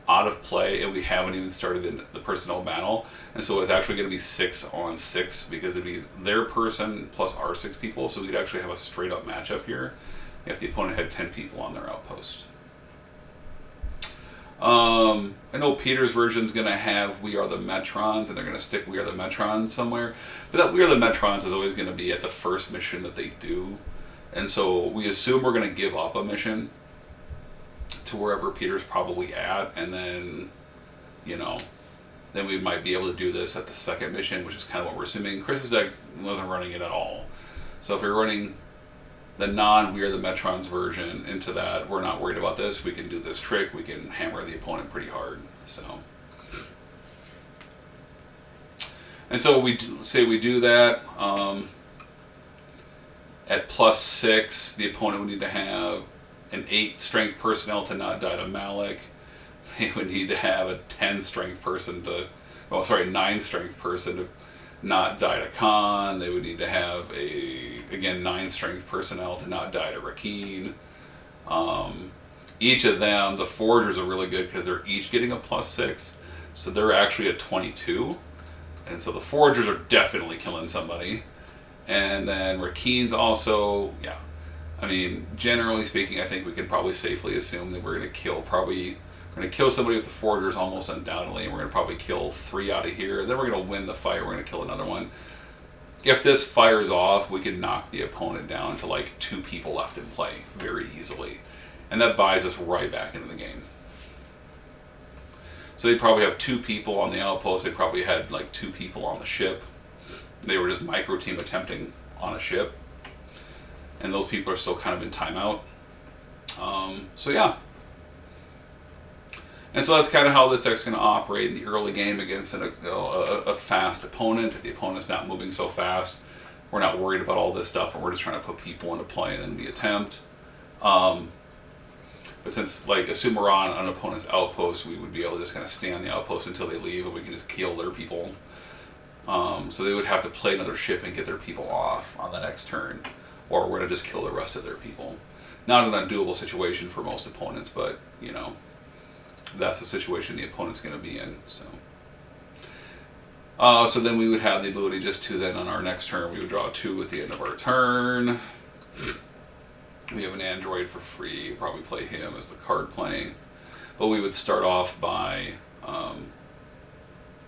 out of play, and we haven't even started the personnel battle, and so it's actually going to be 6 on 6 because it'd be their person plus our 6 people, so we'd actually have a straight up matchup here if the opponent had 10 people on their outpost. I know Peter's version is going to have We Are the Metrons, and they're going to stick We Are the Metrons somewhere, but that We Are the Metrons is always going to be at the first mission that they do, and so we assume we're going to give up a mission to wherever Peter's probably at, and then, you know, then we might be able to do this at the second mission, which is kind of what we're assuming. Chris's deck wasn't running it at all, so if you're running the non-We Are the Metrons version into that, we're not worried about this. We can do this trick. We can hammer the opponent pretty hard. So, and so we do that. At +6, the opponent would need to have an 8 strength personnel to not die to Malik. They would need to have a 10 strength person to, 9 strength person to not die to Khaan. They would need to have again 9 strength personnel to not die to Rakeen. Each of them, the foragers are really good because they're each getting a +6, so they're actually at 22, and so the foragers are definitely killing somebody. And then Rakeen's also, yeah. I mean, generally speaking, I think we can probably safely assume that we're going to kill somebody with the forgers almost undoubtedly, and we're going to probably kill 3 out of here. Then we're going to win the fight. We're going to kill another one. If this fires off, we can knock the opponent down to like 2 people left in play very easily. And that buys us right back into the game. So they probably have 2 people on the outpost. They probably had like 2 people on the ship. They were just micro team attempting on a ship. And those people are still kind of in timeout. So yeah. And so that's kind of how this deck's going to operate in the early game against a fast opponent. If the opponent's not moving so fast, we're not worried about all this stuff, and we're just trying to put people into play, and then we attempt. But since, like, assume we're on an opponent's outpost, we would be able to just kind of stay on the outpost until they leave, and we can just kill their people. So they would have to play another ship and get their people off on the next turn, or we're going to just kill the rest of their people. Not an undoable situation for most opponents, but, you know, that's the situation the opponent's going to be in. So then we would have the ability just to then on our next turn, we would draw 2 at the end of our turn. We have an android for free, probably play him as the card playing. But we would start off by,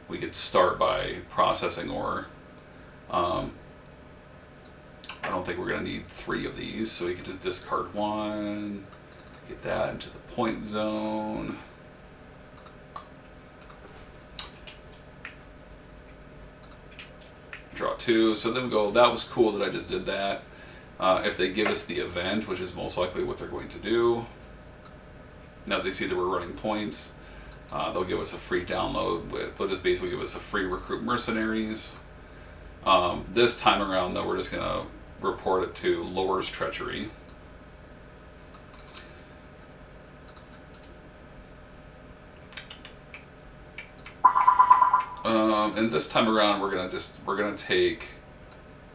we could start by processing ore. I don't think we're going to need 3 of these, so we could just discard 1, get that into the point zone. Draw 2, so then we go, that was cool that I just did that. If they give us the event, which is most likely what they're going to do, now they see that we're running points, they'll give us a free download. They'll just basically give us a free recruit mercenaries. This time around, though, we're just going to report it to Lore's Treachery. And this time around, we're gonna take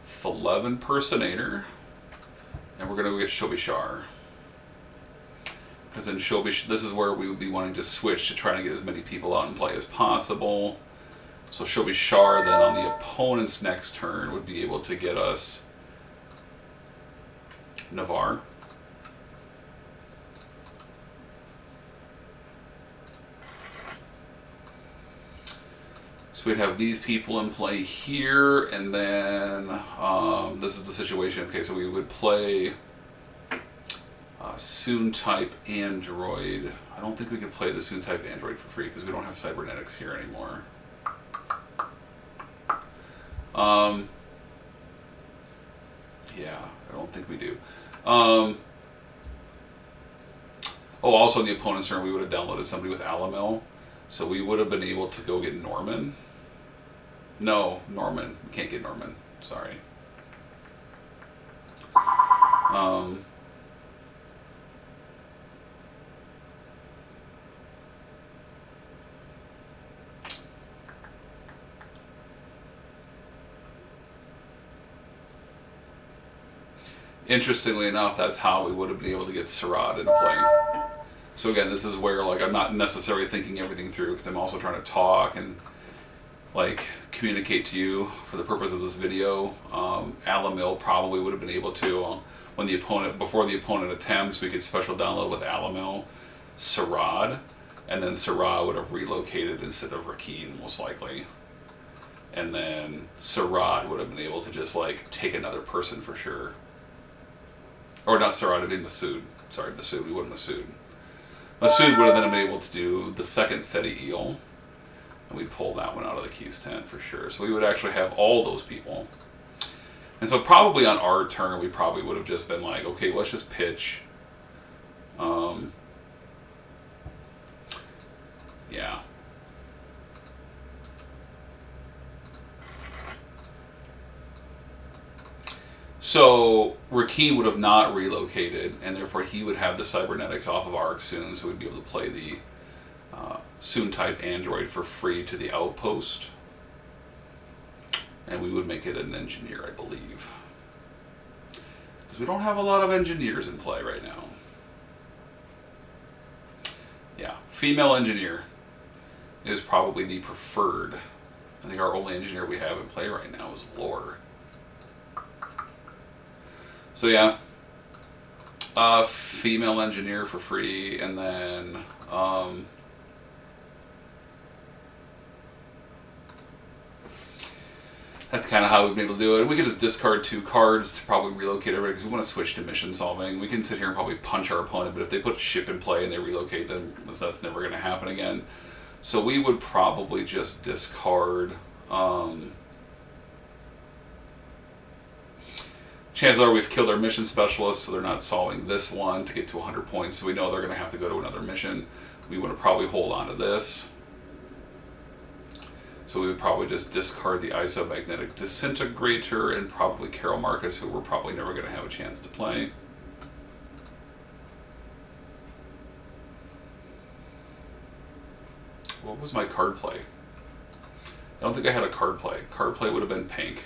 Thelevin Personator, and we're gonna get Shobishar. Because in this is where we would be wanting to switch to trying to get as many people out and play as possible. So Shobishar then on the opponent's next turn would be able to get us Navarre. So we'd have these people in play here, and then this is the situation. Okay, so we would play Soon type Android. I don't think we can play the Soon type Android for free because we don't have cybernetics here anymore. Yeah, I don't think we do. Oh, also in the opponent's turn, we would have downloaded somebody with Alamil, so we would have been able to go get Norman. No, Norman. We can't get Norman. Sorry. Interestingly enough, that's how we would have been able to get Sarad into play. So again, this is where, like, I'm not necessarily thinking everything through because I'm also trying to talk and, like, communicate to you for the purpose of this video. Alamil probably would have been able to, before the opponent attempts, we could special download with Alamil Sarad, and then Sarad would have relocated instead of Rakeen, most likely. And then Sarad would have been able to just, like, take another person for sure. Or not Sarad, it'd be Masood. Sorry, Masood, we wouldn't Masood. Masood would have then been able to do the second SETI Eel, and we'd pull that one out of the Keys tent for sure. So we would actually have all those people. And so probably on our turn, we probably would have just been like, okay, let's just pitch. Yeah. So Rakeen would have not relocated, and therefore he would have the cybernetics off of Arc soon, so we'd be able to play the Soon type Android for free to the outpost. And we would make it an engineer, I believe. Because we don't have a lot of engineers in play right now. Yeah, female engineer is probably the preferred. I think our only engineer we have in play right now is Lore. So yeah, Female engineer for free, and then that's kind of how we've been able to do it. We could just discard 2 cards to probably relocate everybody because we want to switch to mission solving. We can sit here and probably punch our opponent, but if they put a ship in play and they relocate them, that's never going to happen again. So we would probably just discard. Chances are we've killed our mission specialists, so they're not solving this one to get to 100 points, so we know they're going to have to go to another mission. We want to probably hold on to this. So we would probably just discard the Isomagnetic Disintegrator and probably Carol Marcus, who we're probably never going to have a chance to play. What was my card play? I don't think I had a card play. Card play would have been pink.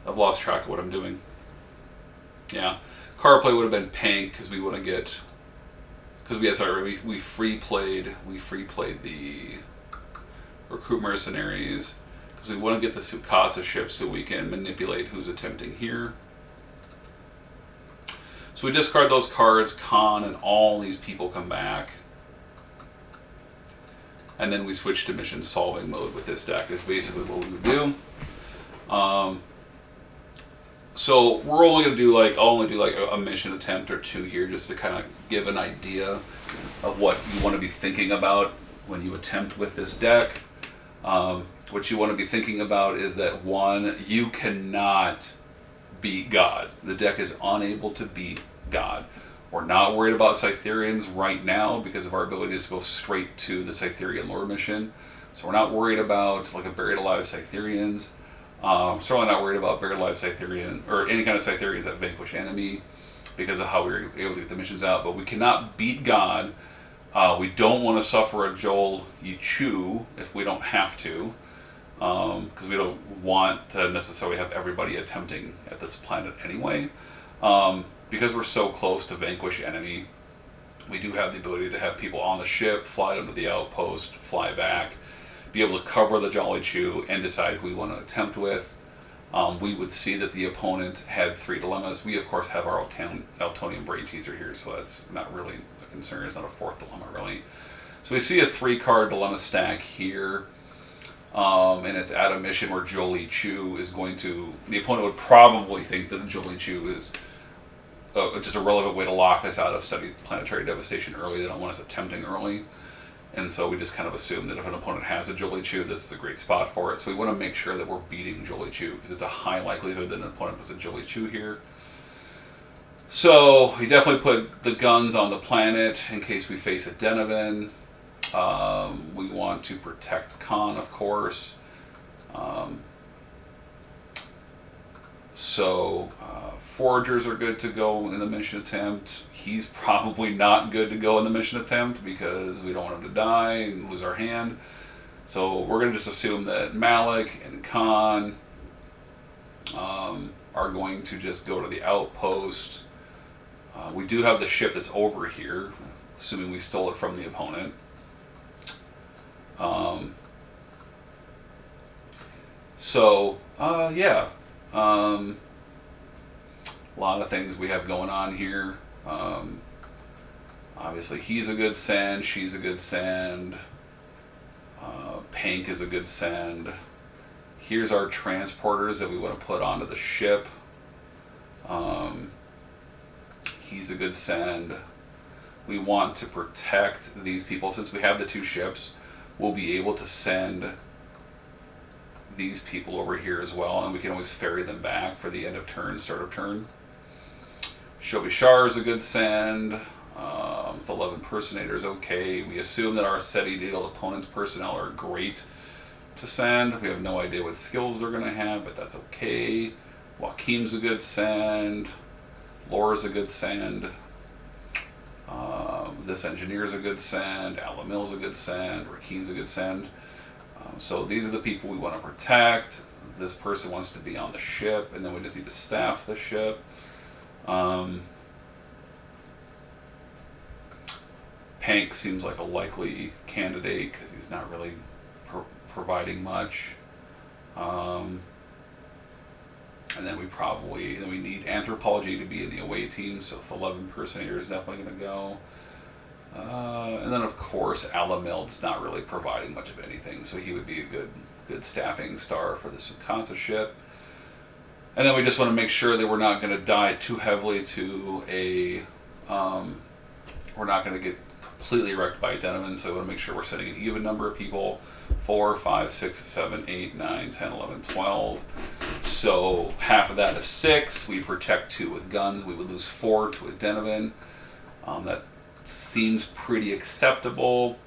I've lost track of what I'm doing. Yeah, card play would have been pink because we want to get, because we free played the Recruit Mercenaries because we want to get the Tsukasa ship so we can manipulate who's attempting here. So we discard those cards, Khan and all these people come back. And then we switch to mission solving mode with this deck is basically what we would do. So we're only going to do I'll only do a mission attempt or 2 here just to kind of give an idea of what you want to be thinking about when you attempt with this deck. What you want to be thinking about is that 1, you cannot beat God. The deck is unable to beat God. We're not worried about Cytherians right now because of our ability to go straight to the Cytherian lore mission. So we're not worried about a Buried Alive Cytherians. Certainly not worried about Buried Alive Cytherian or any kind of Cytherians that vanquish enemy because of how we were able to get the missions out. But we cannot beat God. We don't want to suffer a Joel Yichu if we don't have to, because we don't want to necessarily have everybody attempting at this planet anyway. Because we're so close to vanquish enemy, we do have the ability to have people on the ship, fly them to the outpost, fly back, be able to cover the Jolly Chew, and decide who we want to attempt with. We would see that the opponent had 3 dilemmas. We, of course, have our Eltonian Brain Teaser here, so that's not really a concern. It's not a 4th dilemma, really. So we see a 3-card dilemma stack here, and it's at a mission where Jolie Chu is going to... The opponent would probably think that Jolie Chu is just a relevant way to lock us out of Study Planetary Devastation early. They don't want us attempting early. And so we just kind of assume that if an opponent has a Jolie Chu, this is a great spot for it. So we want to make sure that we're beating Jolie Chu because it's a high likelihood that an opponent puts a Jolie Chu here. So we definitely put the guns on the planet in case we face a Denovan. We want to protect Khan, of course. Foragers are good to go in the mission attempt. He's probably not good to go in the mission attempt because we don't want him to die and lose our hand. So we're going to just assume that Malik and Khan are going to just go to the outpost. We do have the ship that's over here, assuming we stole it from the opponent. Yeah. A lot of things we have going on here. Obviously, he's a good send. She's a good send. Pank is a good send. Here's our transporters that we want to put onto the ship. He's a good send. We want to protect these people. Since we have the 2 ships, we'll be able to send these people over here as well, and we can always ferry them back for the end of turn, start of turn. Shobishar is a good send. With 11 Personators, okay. We assume that our SETI deal opponent's personnel are great to send. We have no idea what skills they're going to have, but that's okay. Joaquim's a good send. Laura's a good send. This engineer's a good send. Alamil's a good send. Rakin's a good send. So these are the people we want to protect. This person wants to be on the ship, and then we just need to staff the ship. Pank seems like a likely candidate because he's not really providing much. And then we need anthropology to be in the away team, so the 11 person here is definitely going to go. And then of course Alamild's not really providing much of anything, so he would be a good staffing star for the Sukasa ship. And then we just want to make sure that we're not going to die too heavily to a we're not going to get completely wrecked by Denovan, so we want to make sure we're setting an even number of people. 4, 5, 6, 7, 8, 9, 10, 11, 12. So half of that is 6. We protect 2 with guns. We would lose 4 to a Denovan. That seems pretty acceptable.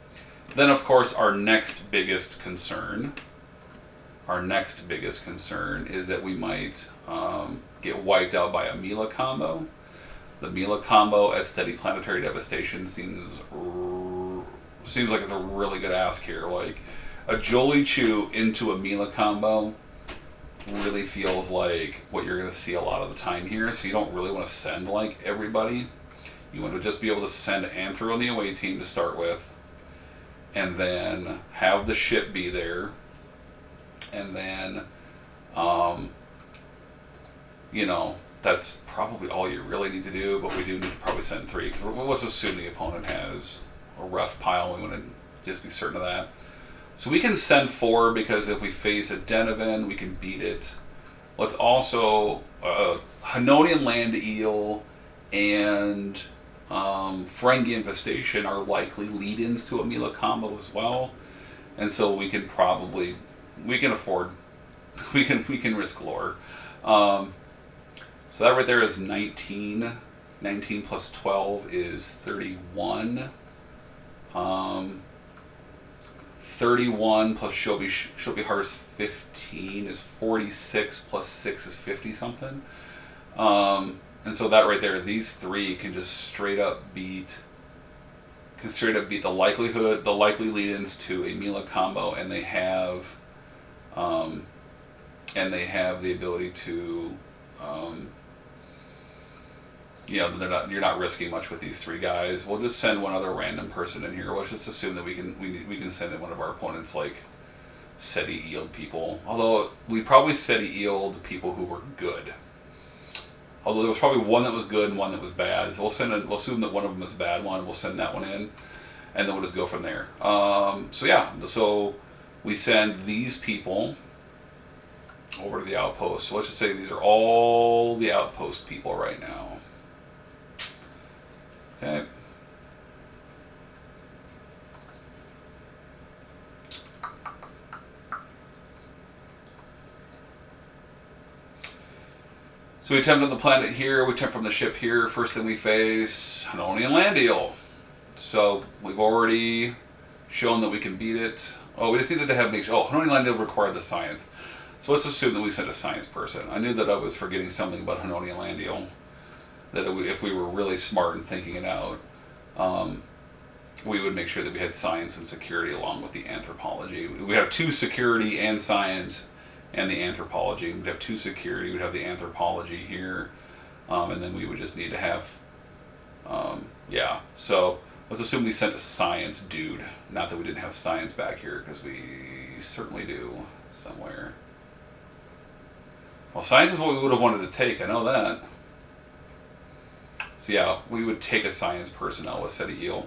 Then, of course, our next biggest concern is that we might get wiped out by a Mila combo. The Mila combo at steady planetary devastation seems like it's a really good ask here. Like, a Jolie Chu into a Mila combo really feels like what you're going to see a lot of the time here, so you don't really want to send like everybody. You want to just be able to send Anthro on the away team to start with, and then have the ship be there, and then, that's probably all you really need to do, but we do need to probably send 3, because let's assume the opponent has a rough pile, we want to just be certain of that. So we can send 4, because if we face a Denovan, we can beat it. Let's also, Hanonian Land Eel and Ferengi Infestation are likely lead-ins to a Mila combo as well. And so we can risk lore. So that right there is 19. 19 plus 12 is 31. 31 plus Shobi Heart's 15 is 46, plus 6 is 50 something. And so that right there, these 3 can just straight up beat the likely lead-ins to a Mila combo, and they have the ability to you're not risking much with these 3 guys. We'll just send one other random person in here. Let's just assume that we can send in one of our opponents, like SETI Eiled people. Although we probably SETI Eiled people who were good. Although there was probably one that was good and one that was bad. So we'll assume that one of them is a bad one. We'll send that one in, and then we'll just go from there. So we send these people over to the outpost. So let's just say these are all the outpost people right now. Okay. So we attempt on the planet here, we attempt from the ship here. First thing we face, Hanonian Land Eel. So we've already shown that we can beat it. Oh, we just needed to Hanonian Land Eel required the science. So let's assume that we sent a science person. I knew that I was forgetting something about Hanonian Land Eel. That if we were really smart and thinking it out, we would make sure that we had science and security along with the anthropology. We have 2 security and science and the anthropology. We'd have 2 security, we'd have the anthropology here, and then we would just need to have, So let's assume we sent a science dude. Not that we didn't have science back here, because we certainly do somewhere. Well, science is what we would have wanted to take, I know that. So yeah, we would take a science personnel with SETI Eel.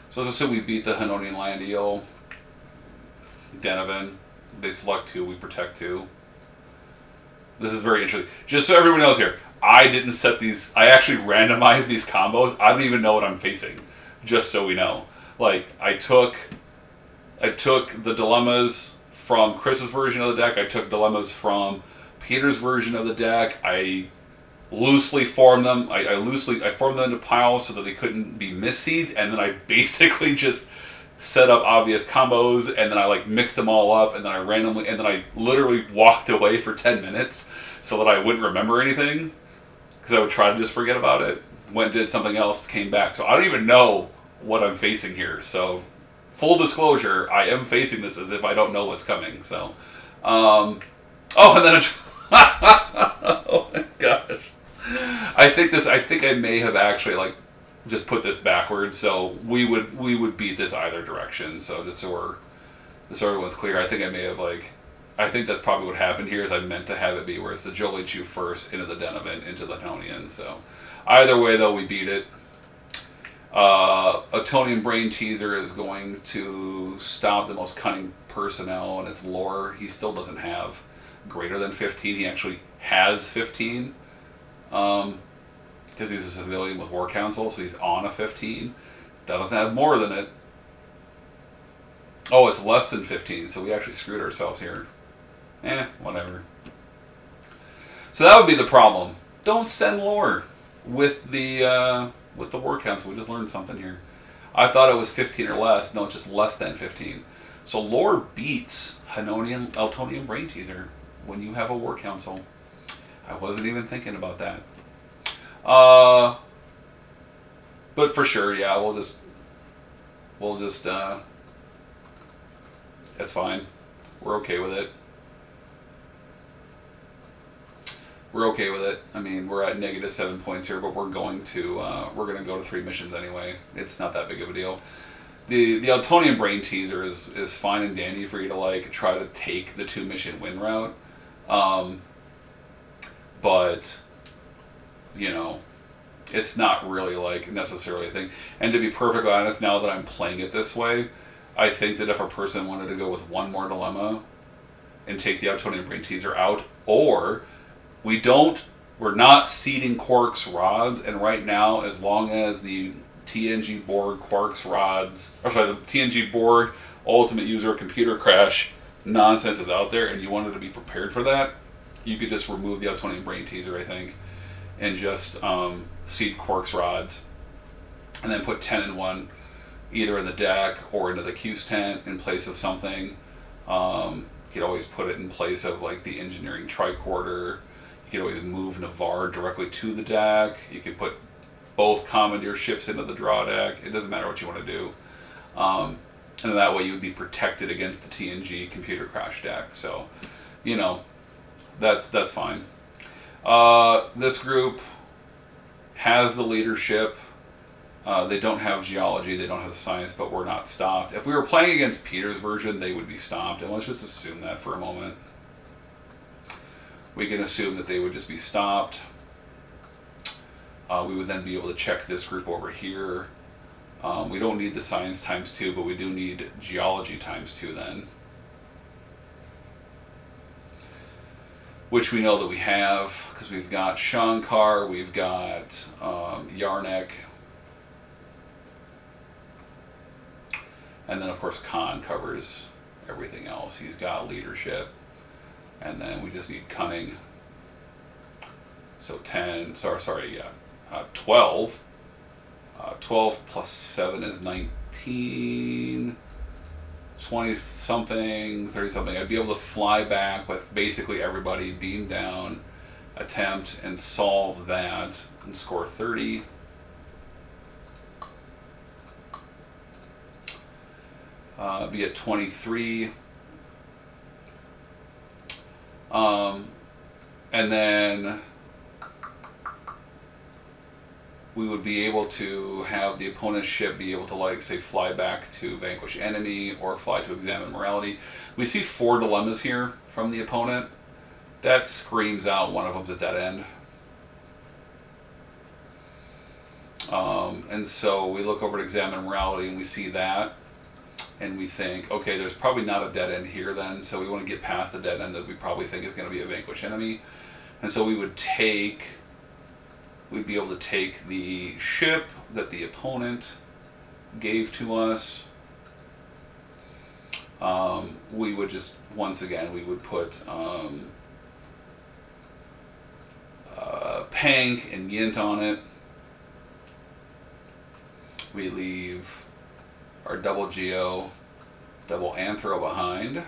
So let's assume we beat the Hanonian Land Eel. Denovan. They select 2, we protect 2. This is very interesting. Just so everyone knows here, I didn't set these, I actually randomized these combos. I don't even know what I'm facing. Just so we know. Like, I took the dilemmas from Chris's version of the deck. I took dilemmas from Peter's version of the deck. I loosely formed them. I formed them into piles so that they couldn't be misseeds, and then I basically just set up obvious combos, and then I mixed them all up, and then I literally walked away for 10 minutes so that I wouldn't remember anything, because I would try to just forget about it. Went and did something else, came back. So I don't even know what I'm facing here. So full disclosure, I am facing this as if I don't know what's coming. So, and then oh my gosh. I think I may have actually just put this backwards, so we would beat this either direction. So just so everyone's clear, I think I may have I think that's probably what happened here. Is I meant to have it be where it's the Jolly Chew first into the Denovan into the Tonian. So either way, though, we beat it. Atonian Brain Teaser is going to stop the most cunning personnel in its lore. He still doesn't have greater than 15. He actually has 15. Because he's a civilian with War Council, so he's on a 15. That doesn't have more than it. Oh, it's less than 15, so we actually screwed ourselves here. Whatever. So that would be the problem. Don't send lore with the War Council. We just learned something here. I thought it was 15 or less. No, it's just less than 15. So lore beats Eltonian Brain Teaser when you have a War Council. I wasn't even thinking about that. But for sure, yeah, we'll just that's fine. We're okay with it. We're okay with it. I mean, we're at -7 points here, but we're going to go to 3 missions anyway. It's not that big of a deal. The Eltonian Brain Teaser is fine and dandy for you to like try to take the 2 mission win route, but you know, it's not really like necessarily a thing. And to be perfectly honest, now that I'm playing it this way, I think that if a person wanted to go with one more dilemma and take the Eltonian Brain Teaser out, or we're not seeding Quark's rods, and right now, as long as the TNG Borg Quark's rods, the TNG Borg Ultimate User Computer Crash nonsense is out there, and you wanted to be prepared for that, you could just remove the Eltonian Brain Teaser, I think, and just seed Quark's rods, and then put 10 in 1, either in the deck or into the Q's tent in place of something. You could always put it in place of like the engineering tricorder. You could always move Navarre directly to the deck. You could put both commandeer ships into the draw deck. It doesn't matter what you want to do. And that way you would be protected against the TNG computer crash deck. So, you know, that's fine. This group has the leadership. They don't have geology, they don't have the science, but we're not stopped. If we were playing against Peter's version, they would be stopped, and let's just assume that for a moment. We can assume that they would just be stopped. We would then be able to check this group over here. We don't need the science ×2, but we do need geology ×2 then. Which we know that we have, because we've got Shankar, we've got Yarnek, and then of course Khan covers everything else. He's got leadership, and then we just need cunning. So 12. 12 plus 7 is 19. 20 something, 30 something. I'd be able to fly back with basically everybody, beam down, attempt and solve that, and score 30. Be at 23. And then we would be able to have the opponent's ship be able to, like, say, fly back to vanquish enemy or fly to examine morality. We see 4 dilemmas here from the opponent. That screams out one of them's a dead end. And so we look over to examine morality and we see that. And we think, okay, there's probably not a dead end here then, so we want to get past the dead end that we probably think is going to be a vanquish enemy. And so we'd be able to take the ship that the opponent gave to us. We would just, once again, we would put Pank and Yint on it. We leave our double Geo, double Anthro behind.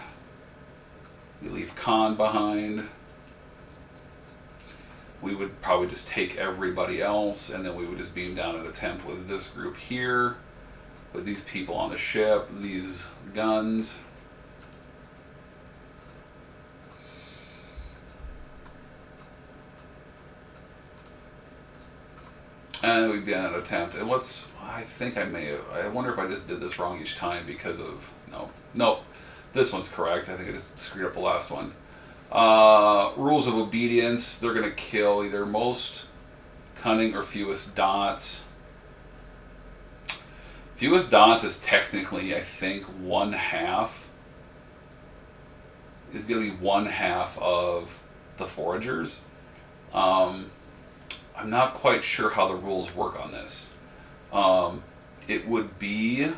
We leave Khan behind. We would probably just take everybody else, and then we would just beam down an attempt with this group here, with these people on the ship, these guns. And we'd be on an attempt. And I think I may have, I wonder if I just did this wrong each time because of, no. This one's correct. I think I just screwed up the last one. Rules of obedience. They're going to kill either most cunning or fewest dots. Fewest dots is technically, I think, 1/2. Is going to be 1/2 of the foragers. I'm not quite sure how the rules work on this. It would be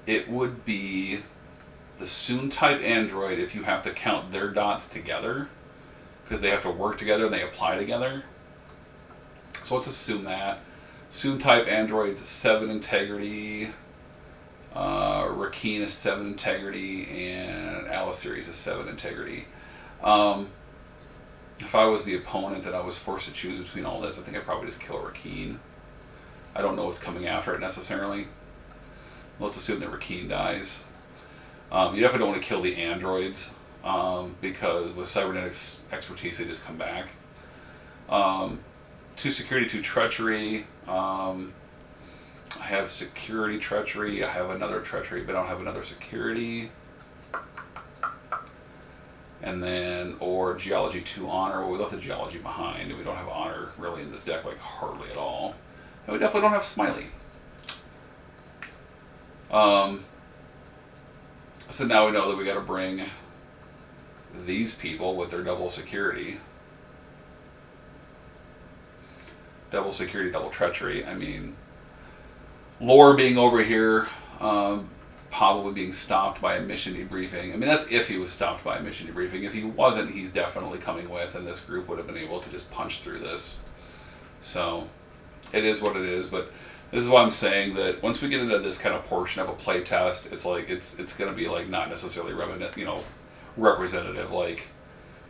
the Soon type android if you have to count their dots together, because they have to work together and they apply together. So let's assume that. Soon type androids 7 integrity, Rakeen is 7 integrity, and Alice series is 7 integrity. If I was the opponent and I was forced to choose between all this, I think I'd probably just kill Rakeen. I don't know what's coming after it necessarily. Let's assume that Rakeen dies. You definitely don't want to kill the androids, because with cybernetics expertise they just come back. 2 security, 2 treachery. I have security, treachery. I have another treachery, but I don't have another security. And then, or geology, 2 honor. Well, we left the geology behind, and we don't have honor really in this deck, like hardly at all. And we definitely don't have Smiley. So now we know that we got to bring these people with their double security. Double security, double treachery. I mean, Lore being over here, probably being stopped by a mission debriefing. I mean, that's if he was stopped by a mission debriefing. If he wasn't, he's definitely coming with, and this group would have been able to just punch through this. So, it is what it is, but this is why I'm saying that once we get into this kind of portion of a play test, it's like, it's going to be like not necessarily representative. Like,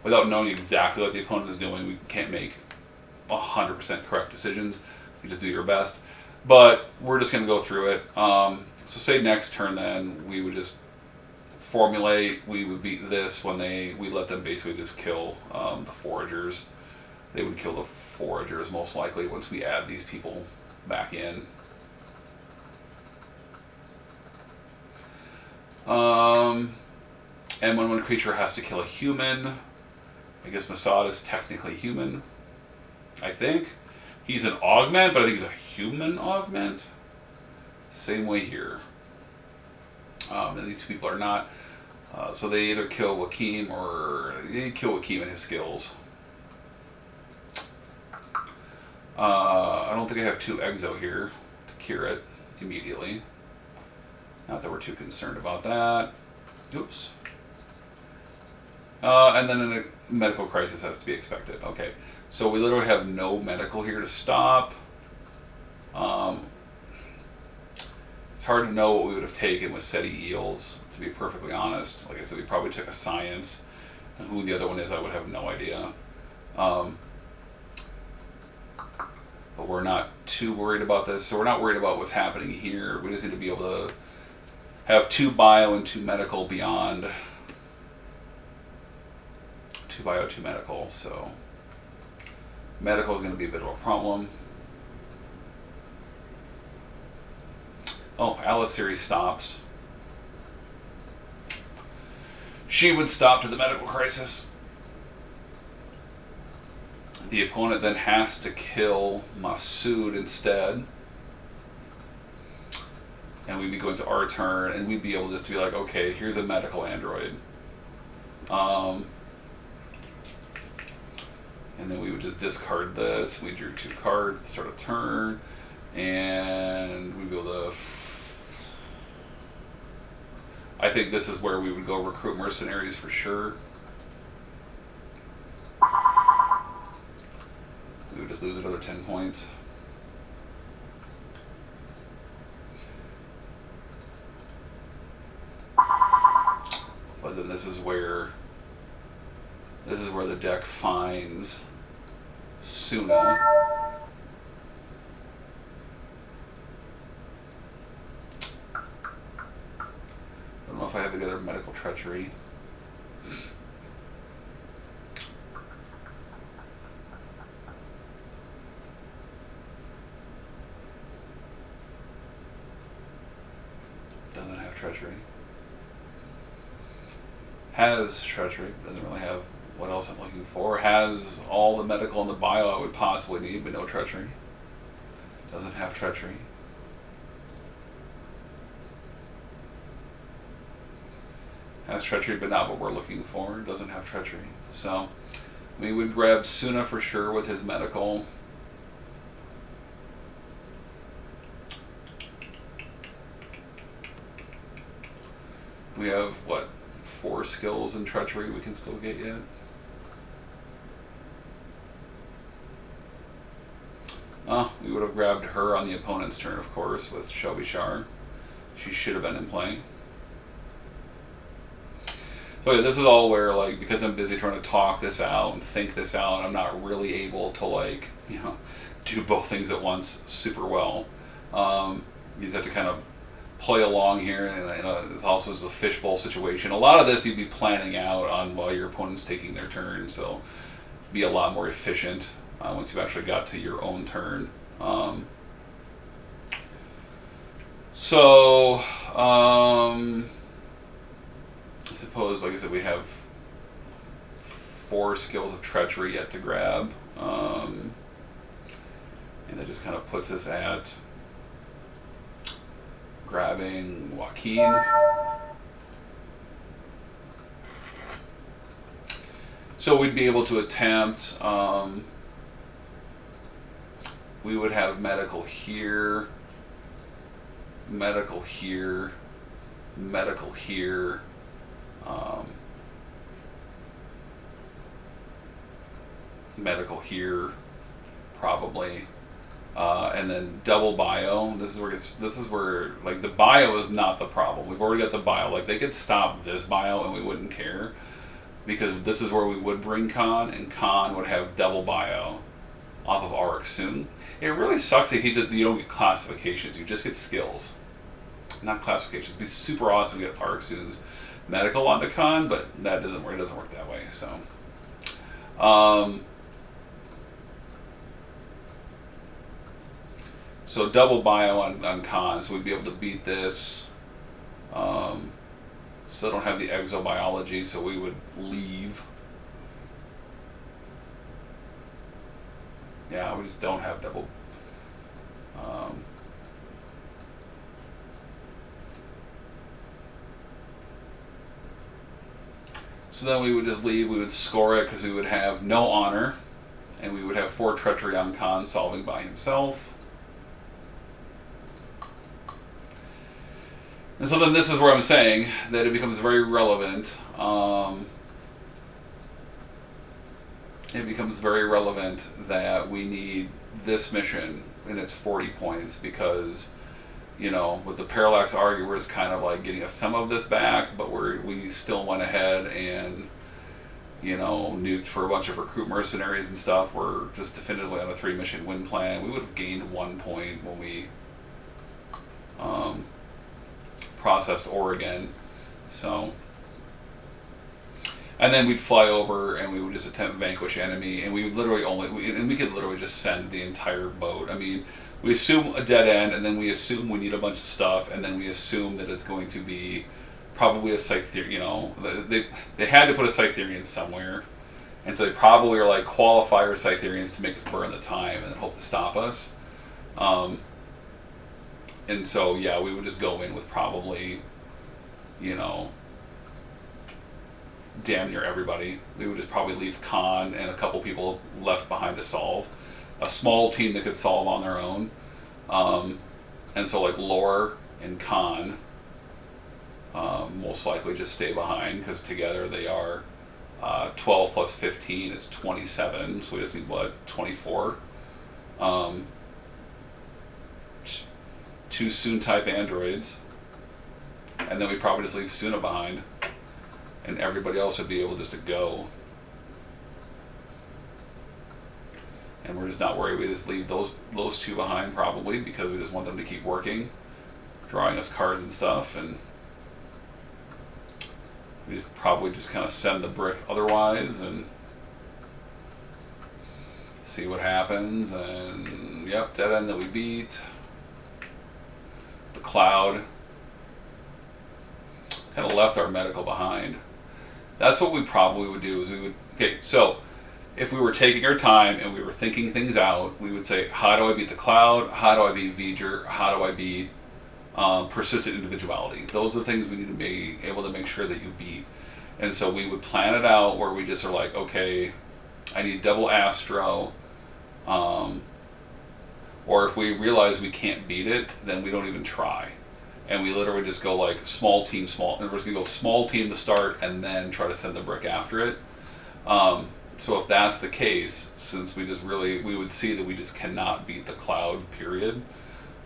without knowing exactly what the opponent is doing, we can't make 100% correct decisions. You just do your best. But we're just going to go through it. So say next turn then, we would just formulate, we would beat this when we let them basically just kill the foragers. They would kill the foragers most likely once we add these people back in. And when one creature has to kill a human, I guess Masad is technically human. I think. He's an augment, but I think he's a human augment. Same way here. And these people are not. So they either kill Wakeem or they kill Wakeem and his skills. I don't think I have 2 Exo here to cure it immediately. Not that we're too concerned about that. Oops. And then a medical crisis has to be expected. Okay. So we literally have no medical here to stop. It's hard to know what we would have taken with SETI Eels, to be perfectly honest. Like I said, we probably took a science. And who the other one is, I would have no idea. But we're not too worried about this. So we're not worried about what's happening here. We just need to be able to have 2 bio and 2 medical beyond. 2 bio, 2 medical. So medical is going to be a bit of a problem. Oh, Alice series stops. She would stop to the medical crisis. The opponent then has to kill Masood instead. And we'd be going to our turn, and we'd be able just to be like, okay, here's a medical android. And then we would just discard this. We drew 2 cards at the start of turn. And we'd be able to... I think this is where we would go recruit mercenaries for sure. We would just lose another 10 points. But then this is where the deck finds Suna. I don't know if I have together medical treachery. treachery. Has treachery, doesn't really have what else I'm looking for. Has all the medical and the bio I would possibly need, but no treachery. Doesn't have treachery. Has treachery, but not what we're looking for. Doesn't have treachery. So we would grab Suna for sure with his medical. We have, what, 4 skills in treachery we can still get yet? We would have grabbed her on the opponent's turn, of course, with Shelby Shar. She should have been in play. So yeah, this is all where, like, because I'm busy trying to talk this out and think this out, I'm not really able to, like, you know, do both things at once super well. You just have to kind of play along here, and it's also a fishbowl situation. A lot of this you'd be planning out on while your opponent's taking their turn, so be a lot more efficient once you actually got to your own turn. I suppose, like I said, we have 4 skills of treachery yet to grab, and that just kind of puts us at grabbing Joaquin. So we'd be able to attempt, we would have medical here, medical here, medical here, medical here, probably. And then double bio. This is where like the bio is not the problem. We've already got the bio. Like they could stop this bio and we wouldn't care, because this is where we would bring Khan, and Khan would have double bio off of Auric soon. It really sucks that you don't get classifications. You just get skills, not classifications. It'd be super awesome to get Auric soon's medical onto Khan, but that doesn't work. It doesn't work that way. So. So double bio on Khan, so we'd be able to beat this. Still don't have the exobiology, so we would leave. Yeah, we just don't have double. So then we would just leave. We would score it because we would have no honor, and we would have 4 treachery on Khan solving by himself. And so then this is where I'm saying that it becomes very relevant. It becomes very relevant that we need this mission, and it's 40 points, because, you know, with the Parallax Arguers kind of like getting us some of this back, but we still went ahead and, you know, nuked for a bunch of recruit mercenaries and stuff. We're just definitively on a 3-mission win plan. We would have gained 1 point when we processed Oregon. So, and then we'd fly over and we would just attempt vanquish enemy, and we would literally we could literally just send the entire boat. I mean, we assume a dead end, and then we assume we need a bunch of stuff, and then we assume that it's going to be probably a Cytherean. You know, they had to put a Cytherean somewhere, and so they probably are like qualifier Cythereans to make us burn the time and then hope to stop us. And so, yeah, we would just go in with probably, you know, damn near everybody. We would just probably leave Khan and a couple people left behind to solve. A small team that could solve on their own. And so, like, Lore and Khan most likely just stay behind, because together they are 12 plus 15 is 27. So we just need, what, 24? 2 Soon-type androids, and then we probably just leave Suna behind, and everybody else would be able just to go. And we're just not worried. We just leave those 2 behind probably, because we just want them to keep working, drawing us cards and stuff, and we just probably just kind of send the brick otherwise and see what happens. And yep, dead end that we beat. Cloud. kind of left our medical behind. That's what we probably would do. Is we would, okay, so if we were taking our time and we were thinking things out, we would say, how do I beat the cloud? How do I beat V'ger? How do I beat persistent individuality? Those are the things we need to be able to make sure that you beat. And so we would plan it out where we just are like, okay, I need double Astro. Or if we realize we can't beat it, then we don't even try. And we literally just go like small team, small. And we're just going to go small team to start and then try to send the brick after it. So if that's the case, since we would see that we just cannot beat the cloud, period,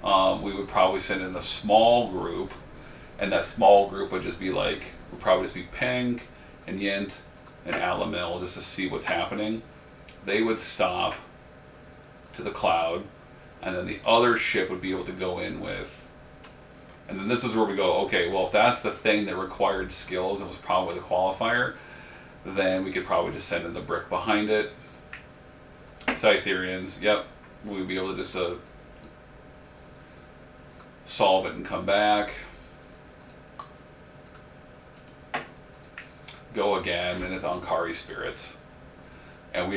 we would probably send in a small group. And that small group would just be like, would probably just be Pink and Yint and Alamil just to see what's happening. They would stop to the cloud, and then the other ship would be able to go in with, and then this is where we go, okay, well, if that's the thing that required skills and was probably the qualifier, then we could probably just send in the brick behind it. Scytherians, yep, we would be able to just solve it and come back. Go again, and it's Ankari Spirits. And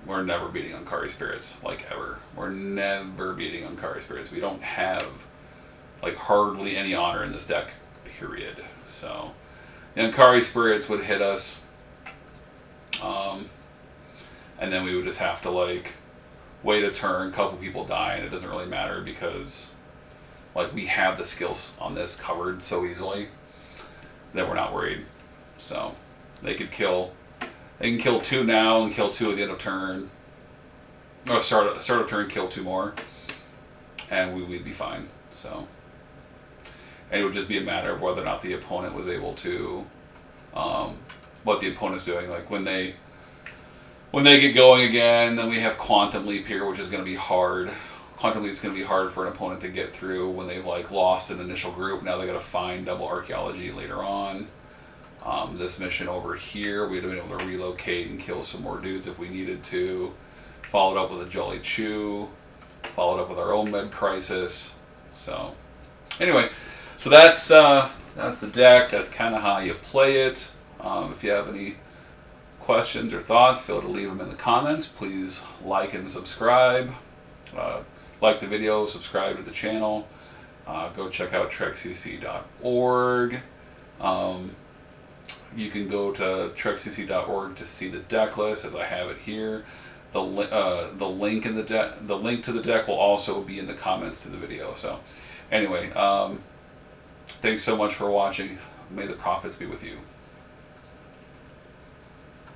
we're never beating Ankari Spirits, like ever. We're never beating Ankari Spirits. We don't have, like, hardly any honor in this deck, period. So, the Ankari Spirits would hit us, and then we would just have to, like, wait a turn, couple people die, and it doesn't really matter because, like, we have the skills on this covered so easily that we're not worried. So, they can kill 2 now and kill 2 at the end of turn. Or start of turn, kill 2 more. And we'd be fine. So, and it would just be a matter of whether or not the opponent was able to, what the opponent's doing. Like when they get going again, then we have Quantum Leap here, which is going to be hard. Quantum Leap is going to be hard for an opponent to get through when they've like lost an initial group. Now they got to find double Archaeology later on. This mission over here, we'd have been able to relocate and kill some more dudes if we needed to. Followed up with a Jolly Chew. Followed up with our own Med Crisis. So, anyway, so that's the deck. That's kind of how you play it. If you have any questions or thoughts, feel free to leave them in the comments. Please like and subscribe. Like the video, subscribe to the channel. Go check out trekcc.org. You can go to trekcc.org to see the deck list, as I have it here. The link to the deck will also be in the comments to the video. So, anyway, thanks so much for watching. May the profits be with you.